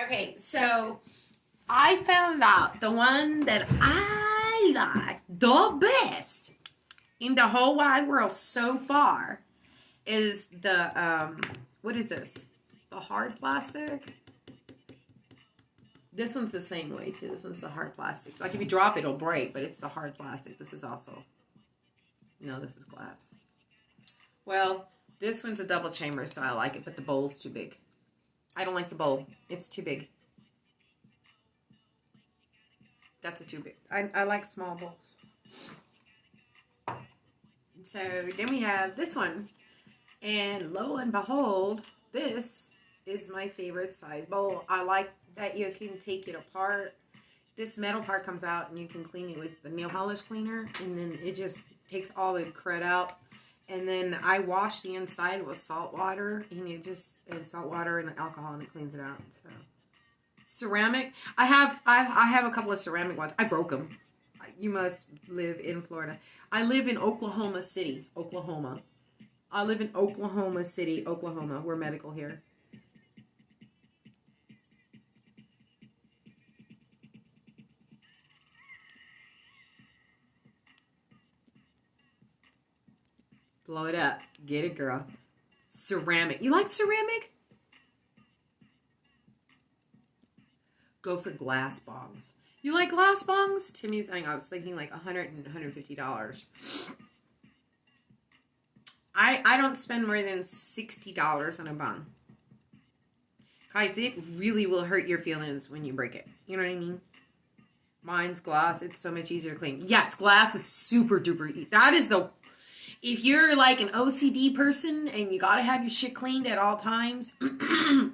Okay, so I found out the one that I like the best in the whole wide world so far is the, what is this? The hard plastic? This one's the same way too. This one's the hard plastic. Like if you drop it, it'll break, but it's the hard plastic. This is also, no, this is glass. Well, this one's a double chamber, so I like it, but the bowl's too big. I don't like the bowl. It's too big. That's a too big. I like small bowls. So then we have this one. And lo and behold, this is my favorite size bowl. I like that you can take it apart. This metal part comes out and you can clean it with the nail polish cleaner. And then it just takes all the crud out. And then I wash the inside with salt water, and salt water and alcohol, and it cleans it out. So, ceramic. I have a couple of ceramic ones. I broke them. You must live in Florida. I live in Oklahoma City, Oklahoma. I live in Oklahoma City, Oklahoma. We're medical here. Blow it up. Get it, girl. Ceramic. You like ceramic? Go for glass bongs. You like glass bongs? To me, I was thinking like $100 and $150. I don't spend more than $60 on a bong. Guys, it really will hurt your feelings when you break it. You know what I mean? Mine's glass. It's so much easier to clean. Yes, glass is super duper. That is the... If you're like an OCD person and you gotta have your shit cleaned at all times and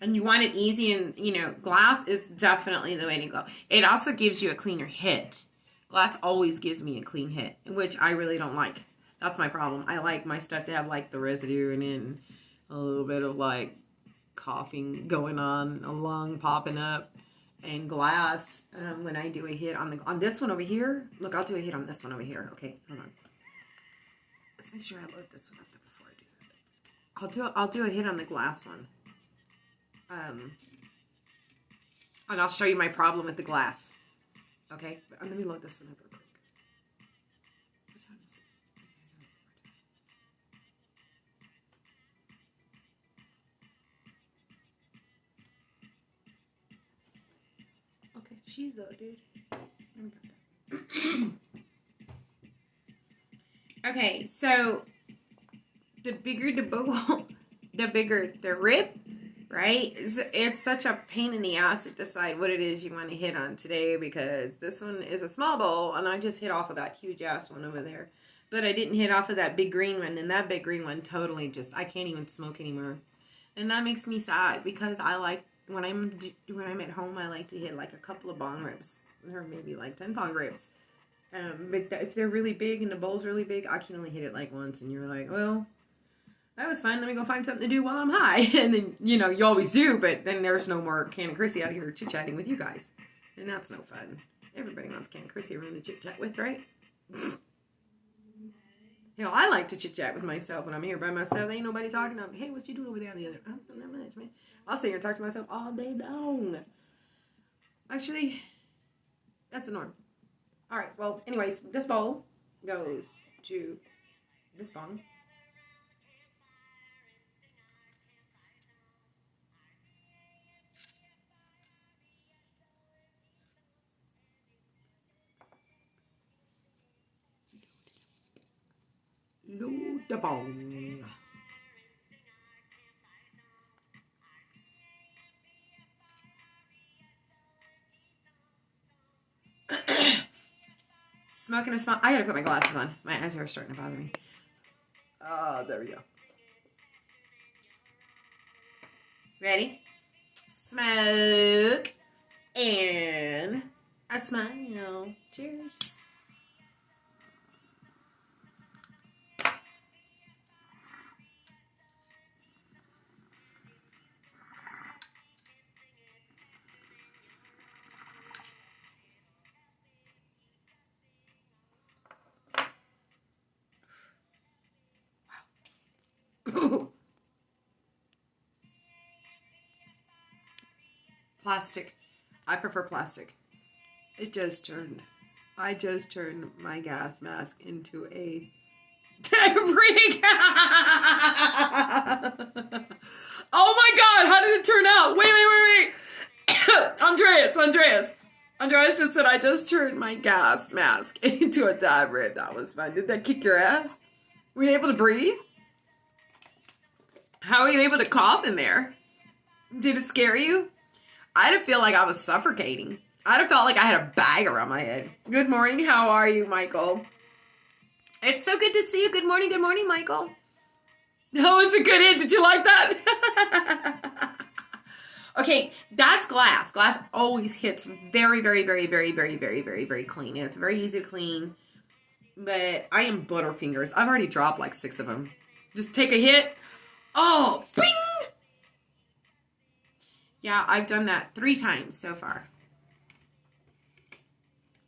you want it easy and, glass is definitely the way to go. It also gives you a cleaner hit. Glass always gives me a clean hit, which I really don't like. That's my problem. I like my stuff to have like the residue in it and a little bit of like coughing going on, a lung popping up. And glass, when I do a hit on this one over here, look, I'll do a hit on this one over here. Okay, hold on. Let's make sure I load this one up before I do that. I'll do a hit on the glass one. And I'll show you my problem with the glass. Okay, let me load this one up real quick. What time is it? Okay, she's loaded. Let me grab that. Okay, so the bigger the bowl, the bigger the rib, right? It's such a pain in the ass to decide what it is you want to hit on today because this one is a small bowl and I just hit off of that huge ass one over there. But I didn't hit off of that big green one, and that big green one totally just, I can't even smoke anymore. And that makes me sad because I like, when I'm at home, I like to hit like a couple of bong ribs or maybe like 10 bong ribs. But if they're really big and the bowl's really big, I can only hit it like once, and you're like, well, that was fun. Let me go find something to do while I'm high. And then, you always do, but then there's no more Ken and Chrissy out here chit-chatting with you guys. And that's no fun. Everybody wants Ken and Chrissy around to chit-chat with, right? Hell, I like to chit-chat with myself when I'm here by myself. Ain't nobody talking. Hey, what you doing over there on the other? Oh, not much, man. I'll sit here and talk to myself all day long. Actually, that's the norm. All right, well, anyways, this bowl goes to this bong. Load the bong. Smoking a small. I gotta put my glasses on. My eyes are starting to bother me. There we go. Ready? smoke, and a smile. Cheers. Plastic. I prefer plastic. I just turned my gas mask into a debris. Oh my god, how did it turn out? Wait. Andreas just said I just turned my gas mask into a debris. That was fun. Did that kick your ass? Were you able to breathe? How were you able to cough in there? Did it scare you? I'd have felt like I was suffocating. I'd have felt like I had a bag around my head. Good morning. How are you, Michael? It's so good to see you. Good morning, Michael. No, it's a good hit. Did you like that? Okay, that's glass. Glass always hits very, very, very, very, very, very, very, very clean. And it's very easy to clean. But I am Butterfingers. I've already dropped like 6 of them. Just take a hit. Oh, bing! Yeah, I've done that 3 times so far.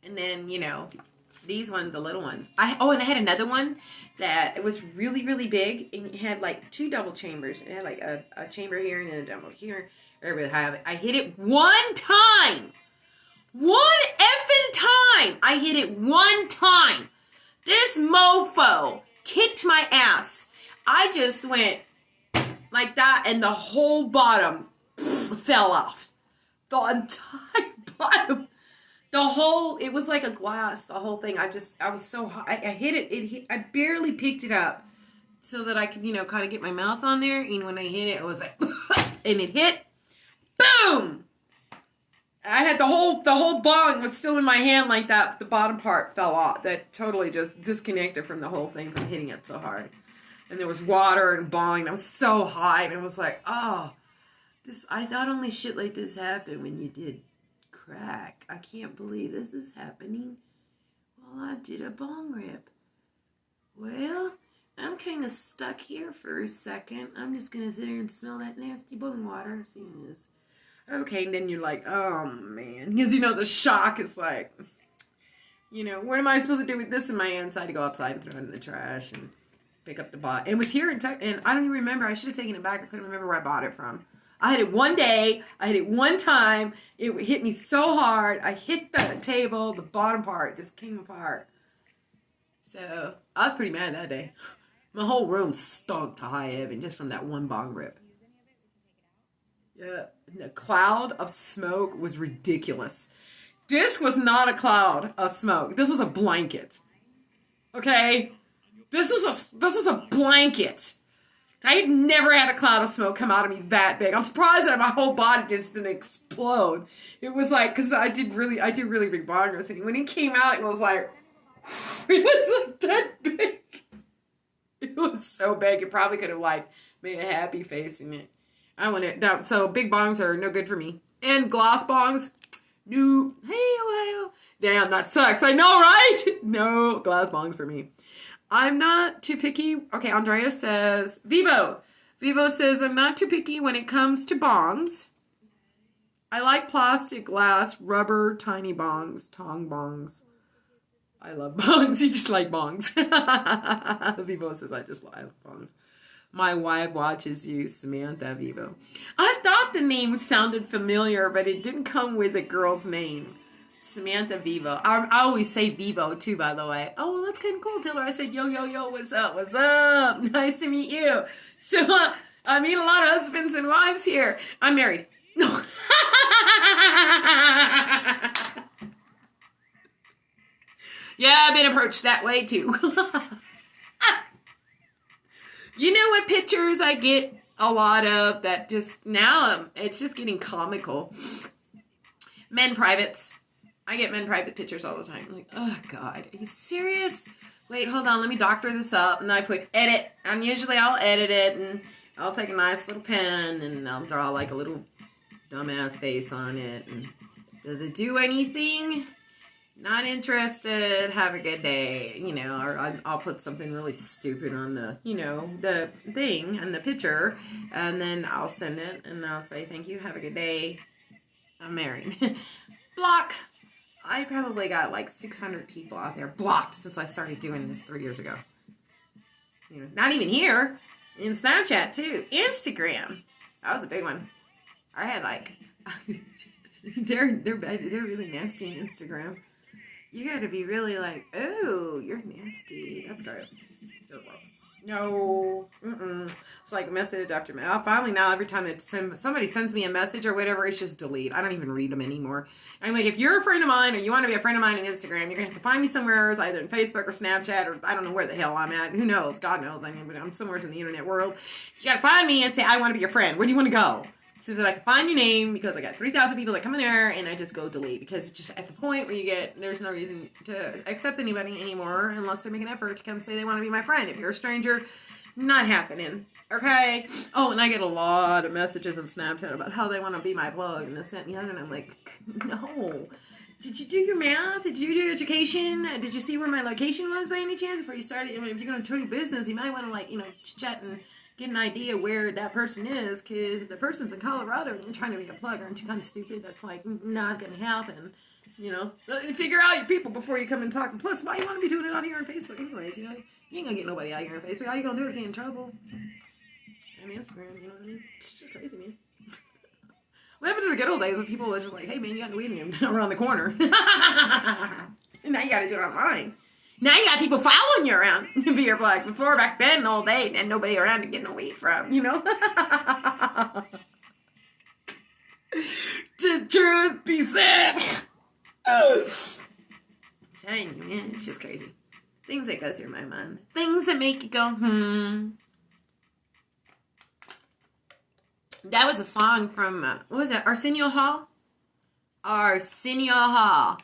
And then, you know, these ones, the little ones. And I had another one that it was really, really big. And it had like 2 double chambers. It had like a chamber here and then a double here. Really high. I hit it 1 time. 1 effing time. I hit it 1 time. This mofo kicked my ass. I just went like that and the whole bottom fell off. The entire bottom. It was like a glass, the whole thing. I was so hot. I hit it. I barely picked it up so that I could, you know, kind of get my mouth on there. And when I hit it, it was like, and it hit, boom! I had the whole bong was still in my hand like that, but the bottom part fell off. That totally just disconnected from the whole thing from hitting it so hard. And there was water and bong. And I was so high. And it was like, oh, I thought only shit like this happened when you did crack. I can't believe this is happening while I did a bong rip. Well, I'm kind of stuck here for a second. I'm just going to sit here and smell that nasty bong water. Seeing this. Okay, and then you're like, oh, man. Because, you know, the shock is like, you know, what am I supposed to do with this in my hands? I had to go outside and throw it in the trash and pick up the bot. It was here and I don't even remember. I should have taken it back. I couldn't remember where I bought it from. I had it 1 day. I had it 1 time. It hit me so hard. I hit the table. The bottom part just came apart. So I was pretty mad that day. My whole room stunk to high heaven just from that 1 bong rip. Yeah, the cloud of smoke was ridiculous. This was not a cloud of smoke. This was a blanket. Okay? This was a blanket. I had never had a cloud of smoke come out of me that big. I'm surprised that my whole body just didn't explode. It was like, because I do really big bong rips. And when it came out, it was like that big. It was so big. It probably could have like made a happy face in it. So big bongs are no good for me. And glass bongs, no. Hey, Ohio. Damn, that sucks. I know, right? No glass bongs for me. I'm not too picky. Okay, Andrea says, Vivo says, I'm not too picky when it comes to bongs. I like plastic, glass, rubber, tiny bongs, tong bongs. I love bongs. You just like bongs. Vivo says, I just like bongs. My wife watches you, Samantha Vivo. I thought the name sounded familiar, but it didn't come with a girl's name. Samantha Vivo. I always say Vivo too, by the way. Oh, well, that's kind of cool. Tell her I said, yo, what's up? What's up? Nice to meet you. So, I meet a lot of husbands and wives here. I'm married. No. Yeah, I've been approached that way too. You know what pictures I get a lot of that just now, it's just getting comical. Men privates. I get men private pictures all the time. I'm like, oh, God. Are you serious? Wait, hold on. Let me doctor this up. And I put edit. And usually I'll edit it. And I'll take a nice little pen. And I'll draw like a little dumbass face on it. And does it do anything? Not interested. Have a good day. You know, or I'll put something really stupid on the, you know, the thing and the picture, and then I'll send it and I'll say, thank you, have a good day. I'm married. Block. I probably got like 600 people out there blocked since I started doing this 3 years ago. You know, not even here. In Snapchat too. Instagram. That was a big one. I had like they're really nasty on Instagram. You gotta be really like, oh, you're nasty. That's gross. No. It's like message after message. Finally now, every time somebody sends me a message or whatever, it's just delete. I don't even read them anymore. I'm like, if you're a friend of mine or you want to be a friend of mine on Instagram, you're gonna have to find me somewhere else, either in Facebook or Snapchat, or I don't know where the hell I'm at. Who knows? God knows. I mean, but I'm somewhere in the internet world. You gotta find me and say, I want to be your friend. Where do you want to go? So that I can find your name, because I got 3,000 people that come in there, and I just go delete, because it's just at the point where there's no reason to accept anybody anymore unless they make an effort to come say they want to be my friend. If you're a stranger, not happening. Okay? Oh, and I get a lot of messages on Snapchat about how they want to be my plug and this, that, and the other, and I'm like, no. Did you do your math? Did you do your education? Did you see where my location was by any chance before you started? I mean, if you're going to do business, you might want to, like, you know, chat and get an idea where that person is, because if the person's in Colorado and you're trying to be a plug, aren't you kind of stupid? That's like not gonna happen, you know. Figure out your people before you come and talk. And plus, why you want to be doing it out here on Facebook anyways? You know, you ain't gonna get nobody out here on Facebook. All you gonna do is get in trouble. I mean, Instagram, you know what I mean? It's just crazy, man. What happened to the good old days when people was just like, hey man, you got the weed around the corner? And now you gotta do it online. Now you got people following you around to be your plug. Before, back then, all day, and nobody around to get no weed from, you know? The truth be said. Oh. I'm telling you, man, it's just crazy. Things that go through my mind. Things that make you go, That was a song from, what was that, Arsenio Hall? Arsenio Hall.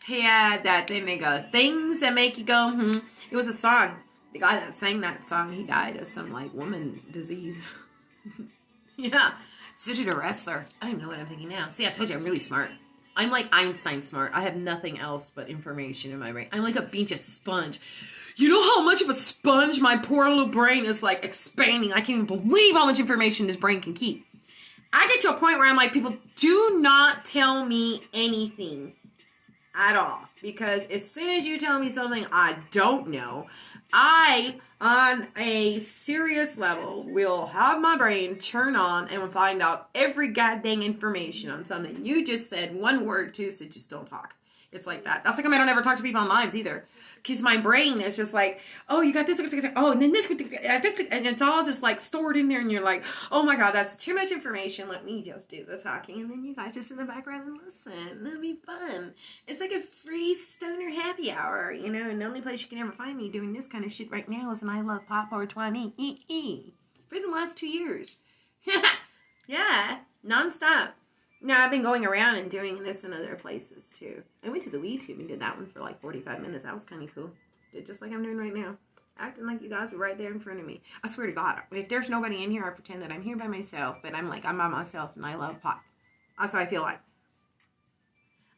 He had that thing, they go, things that make you go, It was a song. The guy that sang that song, he died of some, like, woman disease. Yeah. So did a wrestler. I don't even know what I'm thinking now. See, I told you I'm really smart. I'm like Einstein smart. I have nothing else but information in my brain. I'm like a beach, a sponge. You know how much of a sponge my poor little brain is, like, expanding? I can't even believe how much information this brain can keep. I get to a point where I'm like, people, do not tell me anything at all, because as soon as you tell me something I don't know, I, on a serious level, will have my brain turn on and will find out every goddamn information on something you just said one word to, so just don't talk. It's like that. That's like I don't ever talk to people on lives either, because my brain is just like, oh, you got this, oh, and then this, and it's all just like stored in there, and you're like, oh my god, that's too much information. Let me just do the talking, and then you guys just in the background and listen. It'll be fun. It's like a free stoner happy hour, you know. And the only place you can ever find me doing this kind of shit right now is in I Love Pop 420 for the last 2 years. Yeah, nonstop. No, I've been going around and doing this in other places, too. I went to the WeTube and did that one for like 45 minutes. That was kind of cool. Did just like I'm doing right now. Acting like you guys were right there in front of me. I swear to God, if there's nobody in here, I pretend that I'm here by myself, but I'm like, I'm by myself and I love pop. That's what I feel like.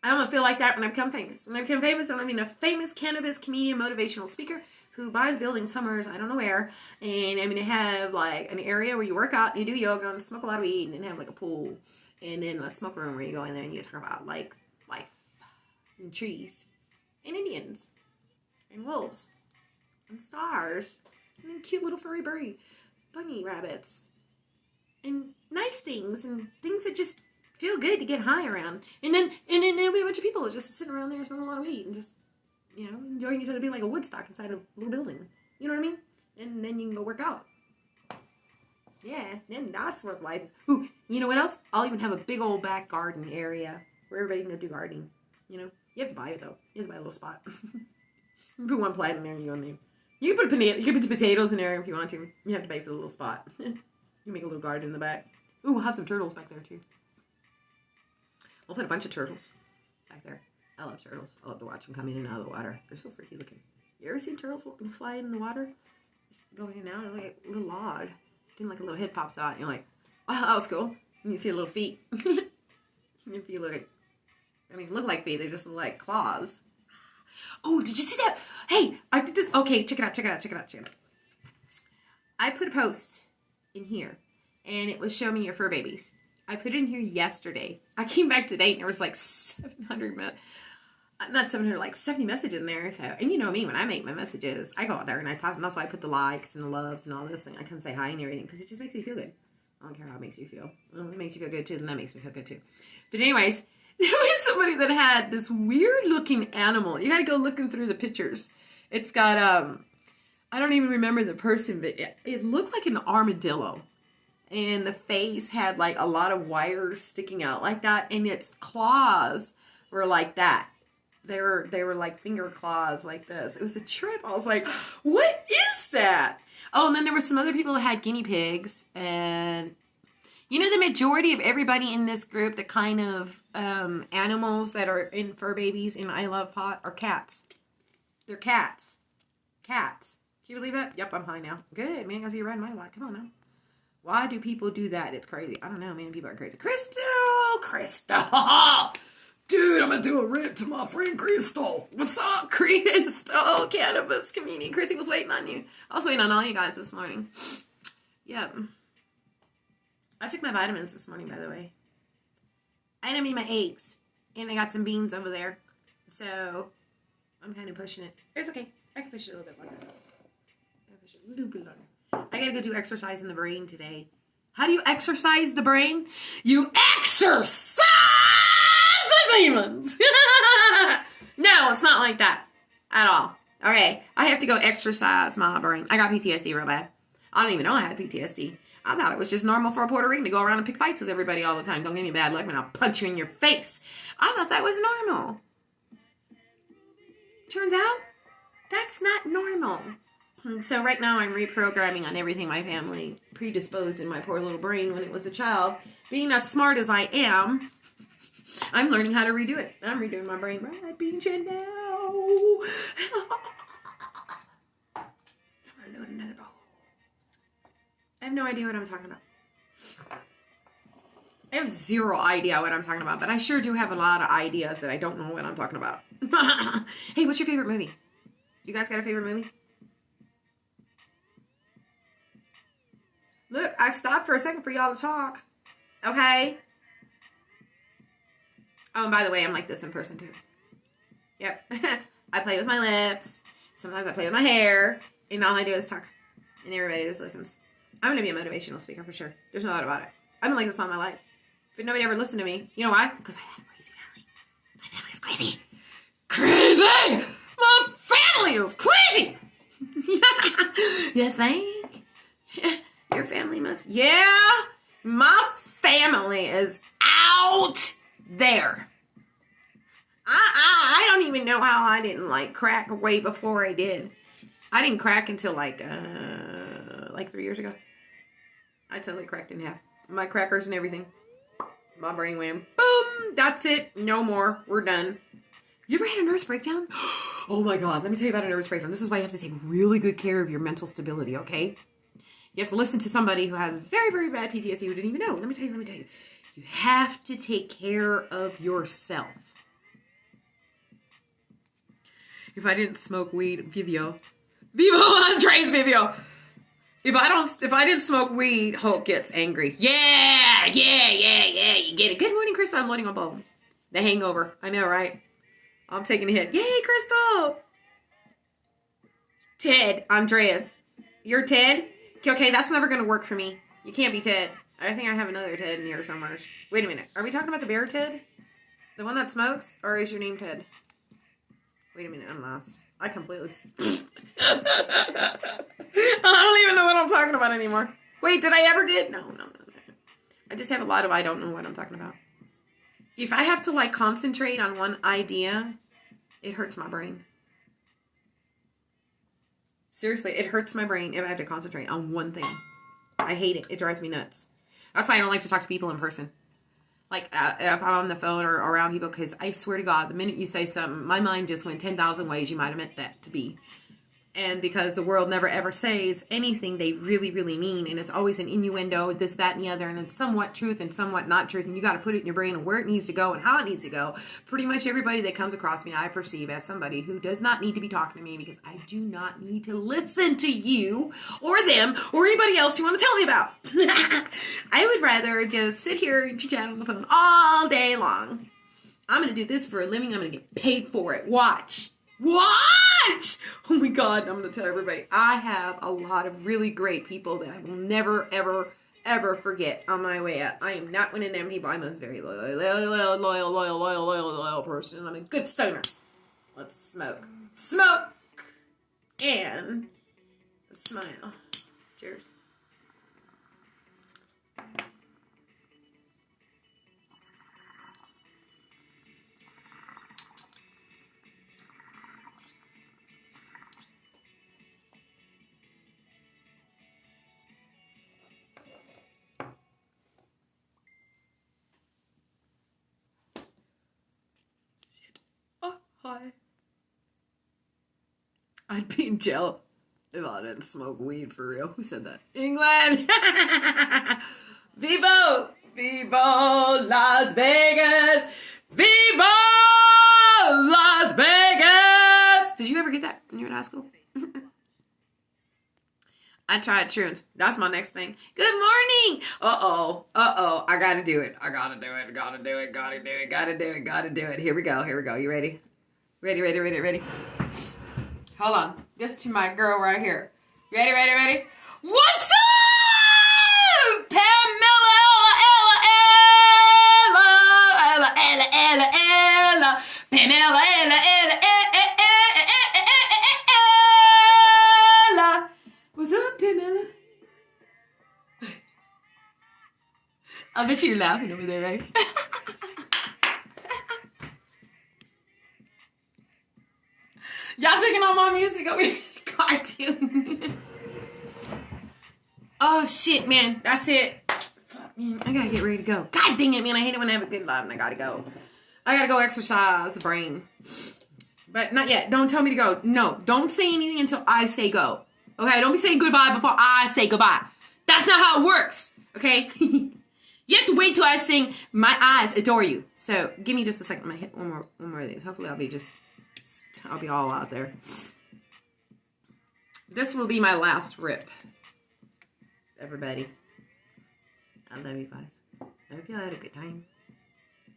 I'm going to feel like that when I become famous. When I become famous, I'm going to be a famous cannabis comedian, motivational speaker who buys buildings somewhere, I don't know where, and I'm going to have like an area where you work out and you do yoga and smoke a lot of weed, and then have like a pool. And then a smoke room where you go in there and you talk about, like, life and trees and Indians and wolves and stars and then cute little furry bunny rabbits and nice things and things that just feel good to get high around. And then there'll be a bunch of people just sitting around there smoking a lot of weed and just, you know, enjoying each other, be like a Woodstock inside a little building. You know what I mean? And then you can go work out. Yeah, then that's what life is. Ooh, you know what else? I'll even have a big old back garden area where everybody can go do gardening. You know, you have to buy it though. You have to buy a little spot. You put one plant in there and you go in there. You can put potatoes in there if you want to. You have to pay for the little spot. You make a little garden in the back. Ooh, we'll have some turtles back there too. We'll put a bunch of turtles back there. I love turtles. I love to watch them come in and out of the water. They're so freaky looking. You ever seen turtles fly in the water? Just going in and out like a little log. Then like a little head pops out and you're like, oh, that was cool. You see little feet. If you look at, I mean, look like feet. They just look like claws. Oh, did you see that? Hey, I did this. Okay, check it out. I put a post in here, and it was show me your fur babies. I put it in here yesterday. I came back today, and there was like 70 messages in there. So, and you know me, when I make my messages, I go out there and I talk, and that's why I put the likes and the loves and all this, and I come say hi and everything, because it just makes me feel good. I don't care how it makes you feel. Well, it makes you feel good too, then that makes me feel good too. But anyways, there was somebody that had this weird looking animal. You gotta go looking through the pictures. It's got, I don't even remember the person, but it looked like an armadillo. And the face had like a lot of wires sticking out like that, and its claws were like that. They were like finger claws like this. It was a trip. I was like, what is that? Oh, and then there were some other people that had guinea pigs. And you know, the majority of everybody in this group, the kind of animals that are in fur babies in I Love Pot, are cats. They're cats. Cats. Can you believe it? Yep, I'm high now. Good, man. I see you riding my bike. Come on now. Why do people do that? It's crazy. I don't know, man. People are crazy. Crystal! Dude, I'm gonna do a rip to my friend Crystal. What's up, Crystal? Cannabis comedian. Chrissy was waiting on you. I was waiting on all you guys this morning. Yep. I took my vitamins this morning, by the way. I didn't mean my eggs. And I got some beans over there. So, I'm kind of pushing it. It's okay. I can push it a little bit longer. I gotta go do exercise in the brain today. How do you exercise the brain? You exercise the demons! No, it's not like that. At all. Okay, I have to go exercise my brain. I got PTSD real bad. I don't even know I had PTSD. I thought it was just normal for a Puerto Rican to go around and pick fights with everybody all the time. Don't give me bad luck, and I'll punch you in your face. I thought that was normal. Turns out, that's not normal. So right now I'm reprogramming on everything my family predisposed in my poor little brain when it was a child. Being as smart as I am, I'm learning how to redo it. I'm redoing my brain. Right, being chin now. I'm gonna load another bowl. I have no idea what I'm talking about. I have zero idea what I'm talking about, but I sure do have a lot of ideas that I don't know what I'm talking about. Hey, what's your favorite movie? You guys got a favorite movie? Look, I stopped for a second for y'all to talk. Okay? Oh, and by the way, I'm like this in person too. Yep. I play with my lips. Sometimes I play with my hair. And all I do is talk. And everybody just listens. I'm going to be a motivational speaker for sure. There's no doubt about it. I've been like this all my life. But nobody ever listened to me. You know why? Because I had a crazy family. My family's crazy. Crazy! My family is crazy! You think? Your family must... Yeah! My family is out there. I don't even know how I didn't, like, crack way before I did. I didn't crack until, like 3 years ago. I totally cracked in half. My crackers and everything. My brain went, boom! That's it. No more. We're done. You ever had a nervous breakdown? Oh my God. Let me tell you about a nervous breakdown. This is why you have to take really good care of your mental stability, okay? You have to listen to somebody who has very, very bad PTSD who didn't even know. Let me tell you. You have to take care of yourself. If I didn't smoke weed, Vivo Andres Vivio. If I didn't smoke weed, Hulk gets angry. Yeah, you get it. Good morning, Crystal. I'm loading my bowl. The hangover. I know, right? I'm taking a hit. Yay, Crystal. Ted, Andreas. You're Ted? Okay, that's never going to work for me. You can't be Ted. I think I have another Ted in here somewhere. Wait a minute. Are we talking about the bear Ted? The one that smokes? Or is your name Ted? Wait a minute. I'm lost. I completely... I don't even know what I'm talking about anymore. Wait, did I ever did? No. I just have a lot of I don't know what I'm talking about. If I have to, like, concentrate on one idea, it hurts my brain. Seriously, it hurts my brain if I have to concentrate on one thing. I hate it. It drives me nuts. That's why I don't like to talk to people in person. Like, if I'm on the phone or around people, because I swear to God, the minute you say something, my mind just went 10,000 ways you might have meant that to be. And because the world never ever says anything they really, really mean, and it's always an innuendo, this, that, and the other, and it's somewhat truth and somewhat not truth, and you got to put it in your brain and where it needs to go and how it needs to go. Pretty much everybody that comes across me, I perceive as somebody who does not need to be talking to me, because I do not need to listen to you or them or anybody else you want to tell me about. I would rather just sit here and chat on the phone all day long. I'm going to do this for a living. I'm going to get paid for it. Watch. Oh my God, I'm going to tell everybody. I have a lot of really great people that I will never, ever, ever forget on my way up. I am not one of them people. I'm a very loyal person. I'm a good stoner. Let's smoke. Smoke and smile. Cheers. Hi. I'd be in jail if I didn't smoke weed for real. Who said that? England! Vivo! Vivo Las Vegas! Vivo Las Vegas! Did you ever get that when you were in high school? I tried shrooms. That's my next thing. Good morning. Uh-oh. I gotta do it. Gotta do it. Here we go. You ready? Ready. Hold on. Just to my girl right here. Ready? What's up? Pamela, Ella. Pamela, Ella. What's up, Pamela? I bet you're laughing over there, right? Y'all taking all my music over here. Cartoon. Oh, shit, man. That's it. Fuck, man. I gotta get ready to go. God dang it, man. I hate it when I have a good life and I gotta go. I gotta go exercise the brain. But not yet. Don't tell me to go. No, don't say anything until I say go. Okay? Don't be saying goodbye before I say goodbye. That's not how it works. Okay? You have to wait till I sing My Eyes Adore You. So, give me just a second. I'm gonna hit one more of these. Hopefully I'll be all out there. This will be my last rip. Everybody. I love you guys. I hope you had a good time.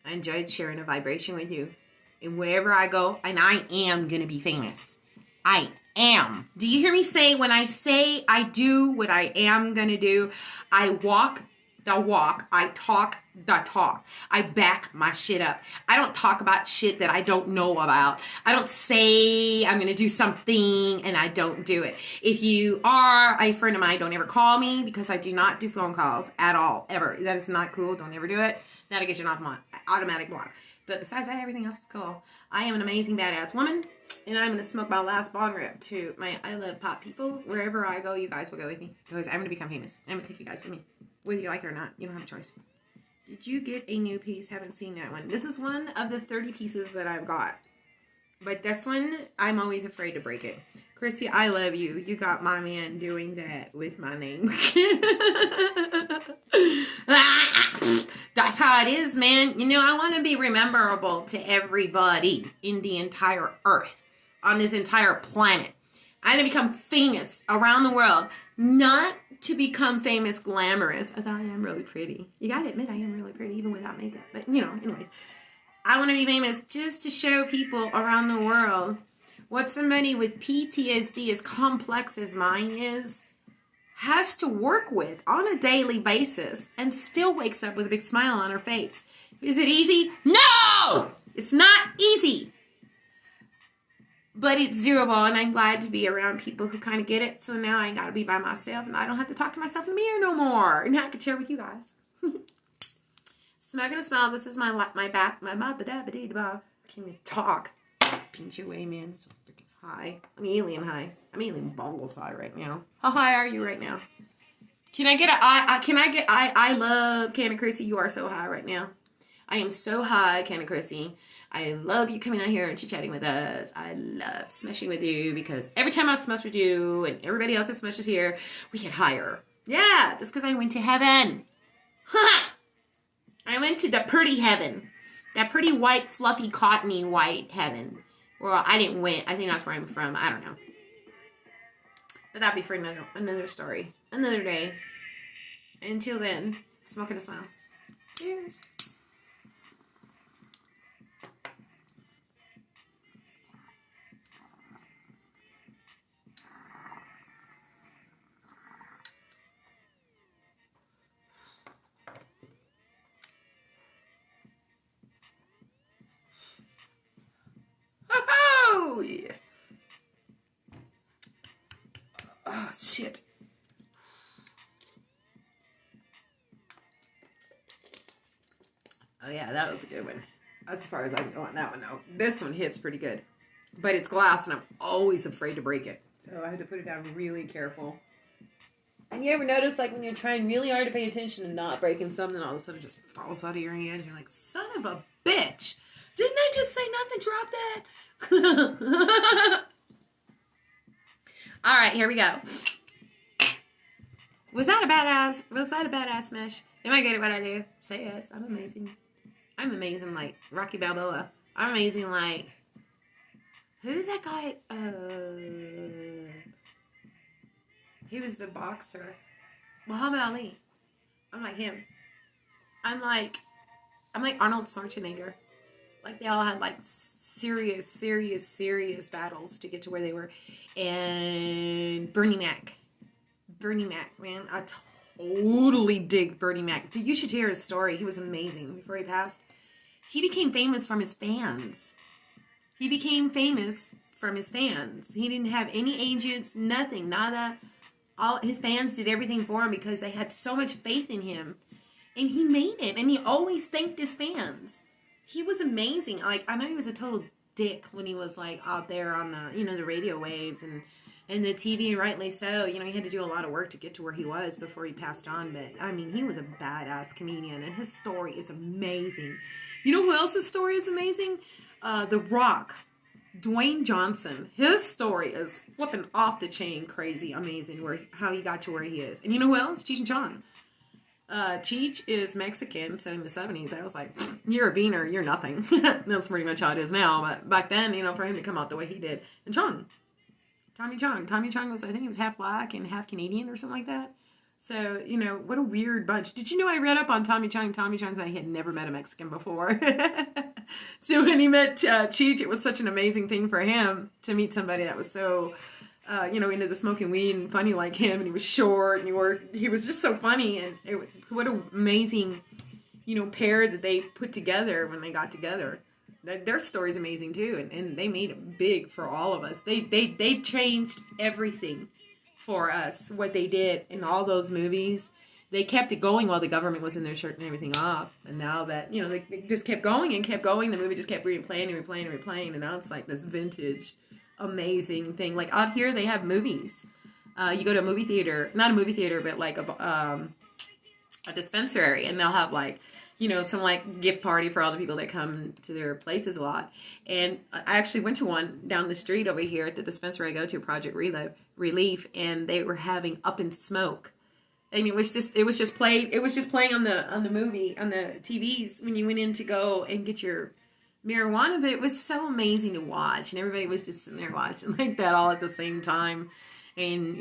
I enjoyed sharing a vibration with you. And wherever I go, and I am going to be famous. I am. Do you hear me say, when I say I do what I am going to do, I walk the walk. I talk the talk. I back my shit up. I don't talk about shit that I don't know about. I don't say I'm going to do something and I don't do it. If you are a friend of mine, don't ever call me, because I do not do phone calls at all, ever. That is not cool. Don't ever do it. That'll get you off my automatic block. But besides that, everything else is cool. I am an amazing badass woman, and I'm going to smoke my last bong rip to my I Love Pop people. Wherever I go, you guys will go with me, because I'm going to become famous. I'm going to take you guys with me. Whether you like it or not, you don't have a choice. Did you get a new piece? Haven't seen that one. This is one of the 30 pieces that I've got. But this one, I'm always afraid to break it. Chrissy, I love you. You got my man doing that with my name. That's how it is, man. You know, I want to be memorable to everybody in the entire earth, on this entire planet. I want to become famous around the world. Not to become famous glamorous, although I am really pretty. You gotta admit I am really pretty, even without makeup. But, you know, anyways. I want to be famous just to show people around the world what somebody with PTSD, as complex as mine is, has to work with on a daily basis and still wakes up with a big smile on her face. Is it easy? No! It's not easy. But it's doable, and I'm glad to be around people who kind of get it. So now I ain't got to be by myself, and I don't have to talk to myself in the mirror no more. And I can share with you guys. Smoking a smile. This is my back. My ba-da-ba-dee-da-ba. I can't even talk. Pinch away, man. I'm so freaking high. I'm alien high. I'm alien balls high right now. How high are you right now? Can I get I love Canna Chrissy. You are so high right now. I am so high, Ken and Chrissy. I love you coming out here and chit-chatting with us. I love smashing with you because every time I smash with you and everybody else that smashes here, we get higher. Yeah, that's because I went to heaven. Ha! I went to the pretty heaven. That pretty white, fluffy, cottony white heaven. Well, I didn't win. I think that's where I'm from. I don't know. But that'd be for another story. Another day. Until then, smoke and a smile. Cheers. Oh, yeah. Oh, shit. Oh, yeah, that was a good one. As far as I can go on that one, though. This one hits pretty good. But it's glass, and I'm always afraid to break it. So I had to put it down really careful. And you ever notice, like, when you're trying really hard to pay attention and not breaking something, all of a sudden it just falls out of your hand. You're like, son of a bitch. Didn't I just say not to drop that? All right, here we go. Was that a badass smash? Am I good at what I do? Say yes. I'm amazing. I'm amazing like Rocky Balboa. I'm amazing like... Who's that guy? He was the boxer. Muhammad Ali. I'm like him. I'm like Arnold Schwarzenegger. Like they all had like serious battles to get to where they were. And Bernie Mac, man. I totally dig Bernie Mac. You should hear his story. He was amazing before he passed. He became famous from his fans. He didn't have any agents, nothing, nada. All his fans did everything for him because they had so much faith in him. And he made it. And he always thanked his fans. He was amazing. Like, I know he was a total dick when he was, like, out there on the, the radio waves and the TV, and rightly so. He had to do a lot of work to get to where he was before he passed on. But, I mean, he was a badass comedian, and his story is amazing. You know who else's story is amazing? The Rock. Dwayne Johnson. His story is flipping off the chain crazy, amazing, how he got to where he is. And you know who else? Cheech and Chong. Cheech is Mexican, so in the 70s, I was like, you're a beaner, you're nothing. That's pretty much how it is now, but back then, for him to come out the way he did. And Tommy Chong was, I think he was half black and half Canadian or something like that. So, what a weird bunch. Did you know I read up on Tommy Chong? Tommy Chong said he had never met a Mexican before. So when he met Cheech, it was such an amazing thing for him to meet somebody that was so... into the smoking weed and funny like him, and he was short, and he was just so funny, and what an amazing, pair that they put together when they got together. Their story's amazing too, and they made it big for all of us. They changed everything for us, what they did in all those movies. They kept it going while the government was in there shutting everything off, and now that, they just kept going, the movie just kept replaying, and now it's like this vintage amazing thing. Like out here they have movies. You go to a movie theater, not a movie theater, but like a dispensary, and they'll have like some like gift party for all the people that come to their places a lot. And I actually went to one down the street over here at the dispensary I go to, Project Relief, and they were having Up in Smoke, and it was just playing on the movie on the TVs when you went in to go and get your marijuana. But it was so amazing to watch, and everybody was just sitting there watching like that all at the same time. And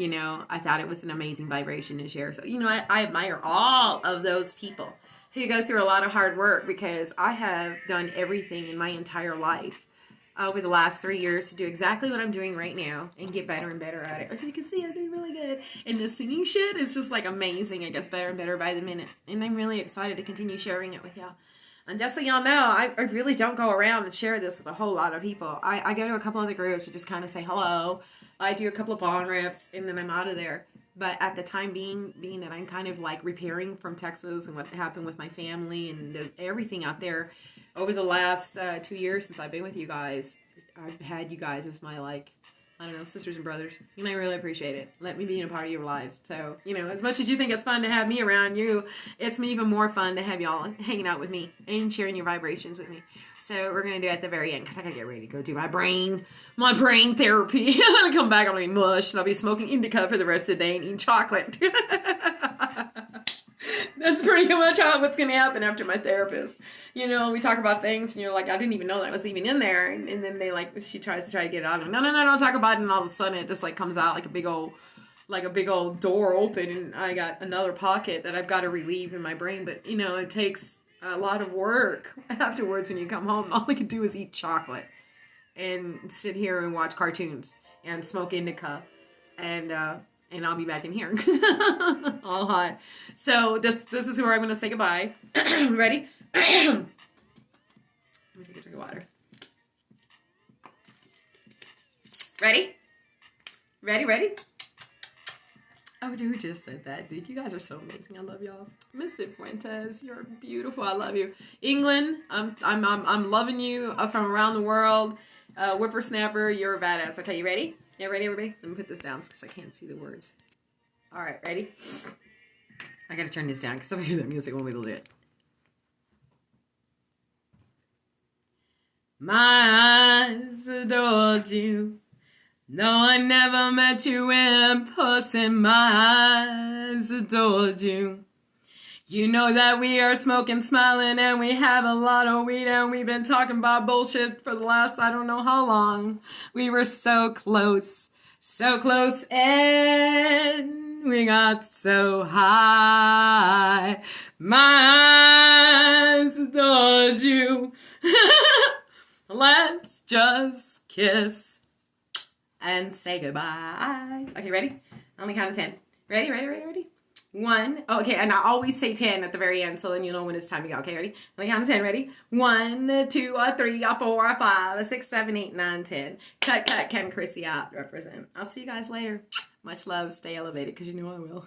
I thought it was an amazing vibration to share. So I admire all of those people who go through a lot of hard work, because I have done everything in my entire life over the last 3 years to do exactly what I'm doing right now and get better and better at it. As you can see, I'm doing really good. And the singing shit is just like amazing. It gets better and better by the minute, and I'm really excited to continue sharing it with y'all. And just so y'all know, I really don't go around and share this with a whole lot of people. I go to a couple other groups to just kind of say hello. I do a couple of bong rips, and then I'm out of there. But at the time being that I'm kind of like repairing from Texas and what happened with my family and everything out there over the last 2 years since I've been with you guys, I've had you guys as my like I don't know, sisters and brothers. And I really appreciate it. Let me be a part of your lives. So, you know, as much as you think it's fun to have me around you, it's even more fun to have y'all hanging out with me and sharing your vibrations with me. So we're going to do it at the very end because I got to get ready to go do my brain therapy. I'm going to come back, I'll be mush, and I'll be smoking indica for the rest of the day and eating chocolate. That's pretty much what's going to happen after my therapist. You know, we talk about things and you're like, I didn't even know that was even in there. And then they like, she tries to try to get it out. No, don't talk about it. And all of a sudden it just like comes out like a big old door open. And I got another pocket that I've got to relieve in my brain. But, you know, it takes a lot of work afterwards when you come home. All I can do is eat chocolate and sit here and watch cartoons and smoke indica. And I'll be back in here. All hot. So this is where I'm going to say goodbye. Ready? Let me take a drink of water. Ready? Ready? Oh, dude, just said that. Dude, you guys are so amazing. I love y'all. Missy Fuentes, you're beautiful. I love you. England, I'm loving you from around the world. Whippersnapper, you're a badass. Okay, you ready? Yeah, ready, everybody? Let me put this down because I can't see the words. All right, ready? I gotta turn this down because if I hear that music, I won't be able to do it. My eyes adored you. No, I never met you in person. My eyes adored you. You know that we are smoking, smiling, and we have a lot of weed, and we've been talking about bullshit for the last I don't know how long. We were so close, and we got so high. My eyes adored you. Let's just kiss and say goodbye. Okay, ready? On the count of 10. Ready? 1. Oh, okay, and I always say 10 at the very end, so then you know when it's time to go. Okay, ready? On the count of 10. Ready? 1, 2, 3, 4, 5, 6, 7, 8, 9, 10. Cut, Ken Chrissy out. Represent. I'll see you guys later. Much love. Stay elevated, because you know I will.